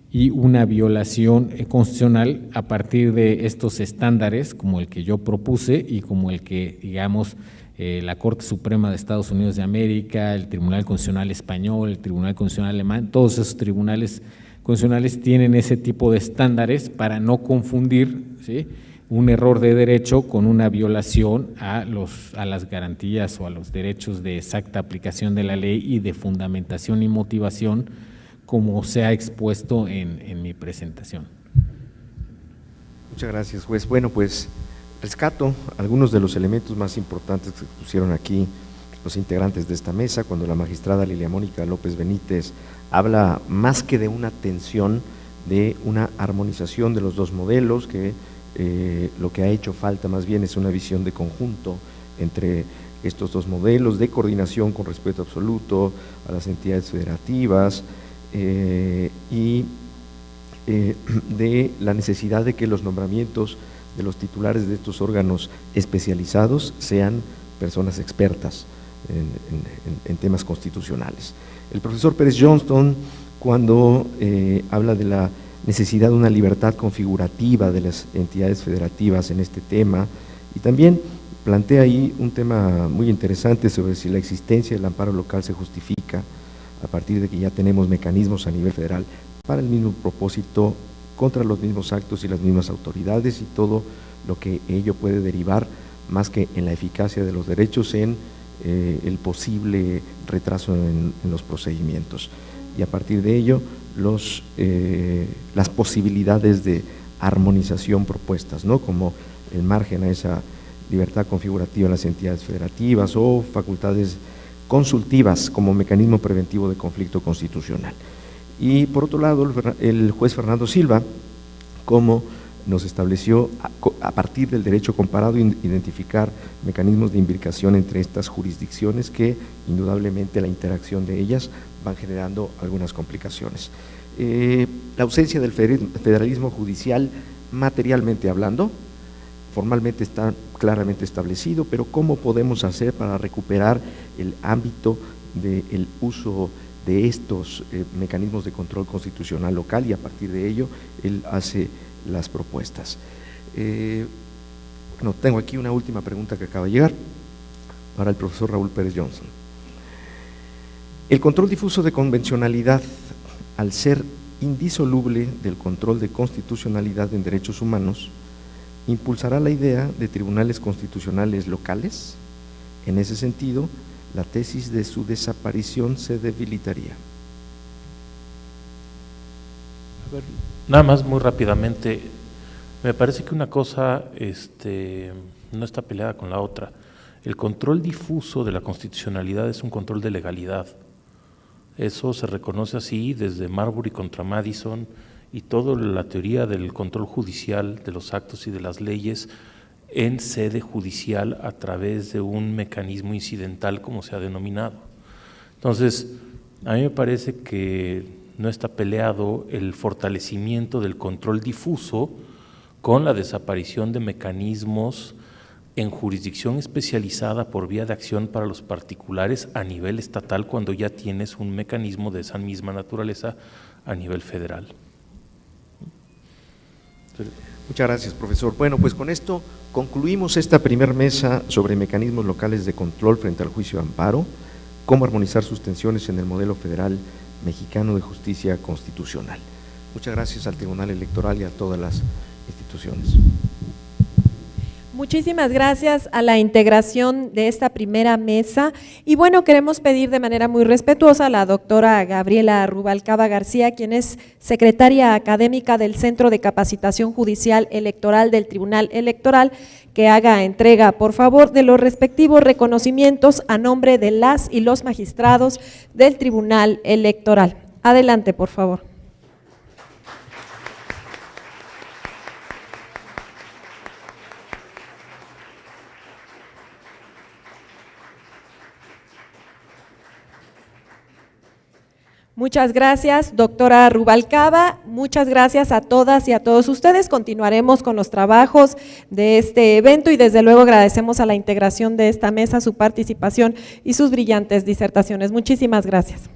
y una violación constitucional a partir de estos estándares, como el que yo propuse y como el que, digamos, la Corte Suprema de Estados Unidos de América, el Tribunal Constitucional Español, el Tribunal Constitucional Alemán, todos esos tribunales constitucionales tienen ese tipo de estándares para no confundir, ¿sí?, un error de derecho con una violación a las garantías o a los derechos de exacta aplicación de la ley y de fundamentación y motivación, como se ha expuesto en mi presentación.
Muchas gracias, juez. Bueno, pues rescato algunos de los elementos más importantes que pusieron aquí los integrantes de esta mesa, cuando la magistrada Lilia Mónica López Benítez habla más que de una tensión, de una armonización de los dos modelos, que lo que ha hecho falta más bien es una visión de conjunto entre estos dos modelos de coordinación con respeto absoluto a las entidades federativas y de la necesidad de que los nombramientos de los titulares de estos órganos especializados sean personas expertas en temas constitucionales. El profesor Pérez Johnston, cuando habla de la necesidad de una libertad configurativa de las entidades federativas en este tema, y también plantea ahí un tema muy interesante sobre si la existencia del amparo local se justifica a partir de que ya tenemos mecanismos a nivel federal para el mismo propósito, contra los mismos actos y las mismas autoridades y todo lo que ello puede derivar, más que en la eficacia de los derechos, en el posible retraso en los procedimientos. Y a partir de ello, las posibilidades de armonización propuestas, ¿no? Como el margen a esa libertad configurativa en las entidades federativas o facultades consultivas como mecanismo preventivo de conflicto constitucional. Y por otro lado, el juez Fernando Silva, como nos estableció a partir del derecho comparado identificar mecanismos de imbricación entre estas jurisdicciones que indudablemente la interacción de ellas van generando algunas complicaciones. La ausencia del federalismo judicial, materialmente hablando, formalmente está claramente establecido, pero ¿cómo podemos hacer para recuperar el ámbito del uso de estos mecanismos de control constitucional local? Y a partir de ello, él hace las propuestas. Bueno, tengo aquí una última pregunta que acaba de llegar para el profesor Raúl Pérez Johnston. El control difuso de convencionalidad, al ser indisoluble del control de constitucionalidad en derechos humanos, impulsará la idea de tribunales constitucionales locales. En ese sentido, la tesis de su desaparición se debilitaría.
A ver, nada más muy rápidamente, me parece que una cosa no está peleada con la otra. El control difuso de la constitucionalidad es un control de legalidad. Eso se reconoce así desde Marbury contra Madison y toda la teoría del control judicial de los actos y de las leyes en sede judicial a través de un mecanismo incidental, como se ha denominado. Entonces, a mí me parece que no está peleado el fortalecimiento del control difuso con la desaparición de mecanismos en jurisdicción especializada por vía de acción para los particulares a nivel estatal, cuando ya tienes un mecanismo de esa misma naturaleza a nivel federal.
Muchas gracias, profesor. Bueno, pues con esto concluimos esta primera mesa sobre mecanismos locales de control frente al juicio de amparo, cómo armonizar sus tensiones en el modelo federal mexicano de justicia constitucional. Muchas gracias al Tribunal Electoral y a todas las instituciones.
Muchísimas gracias a la integración de esta primera mesa y bueno, queremos pedir de manera muy respetuosa a la doctora Gabriela Rubalcaba García, quien es secretaria académica del Centro de Capacitación Judicial Electoral del Tribunal Electoral, que haga entrega, por favor, de los respectivos reconocimientos a nombre de las y los magistrados del Tribunal Electoral. Adelante, por favor. Muchas gracias, doctora Rubalcaba. Muchas gracias a todas y a todos ustedes. Continuaremos con los trabajos de este evento y desde luego agradecemos a la integración de esta mesa, su participación y sus brillantes disertaciones. Muchísimas gracias.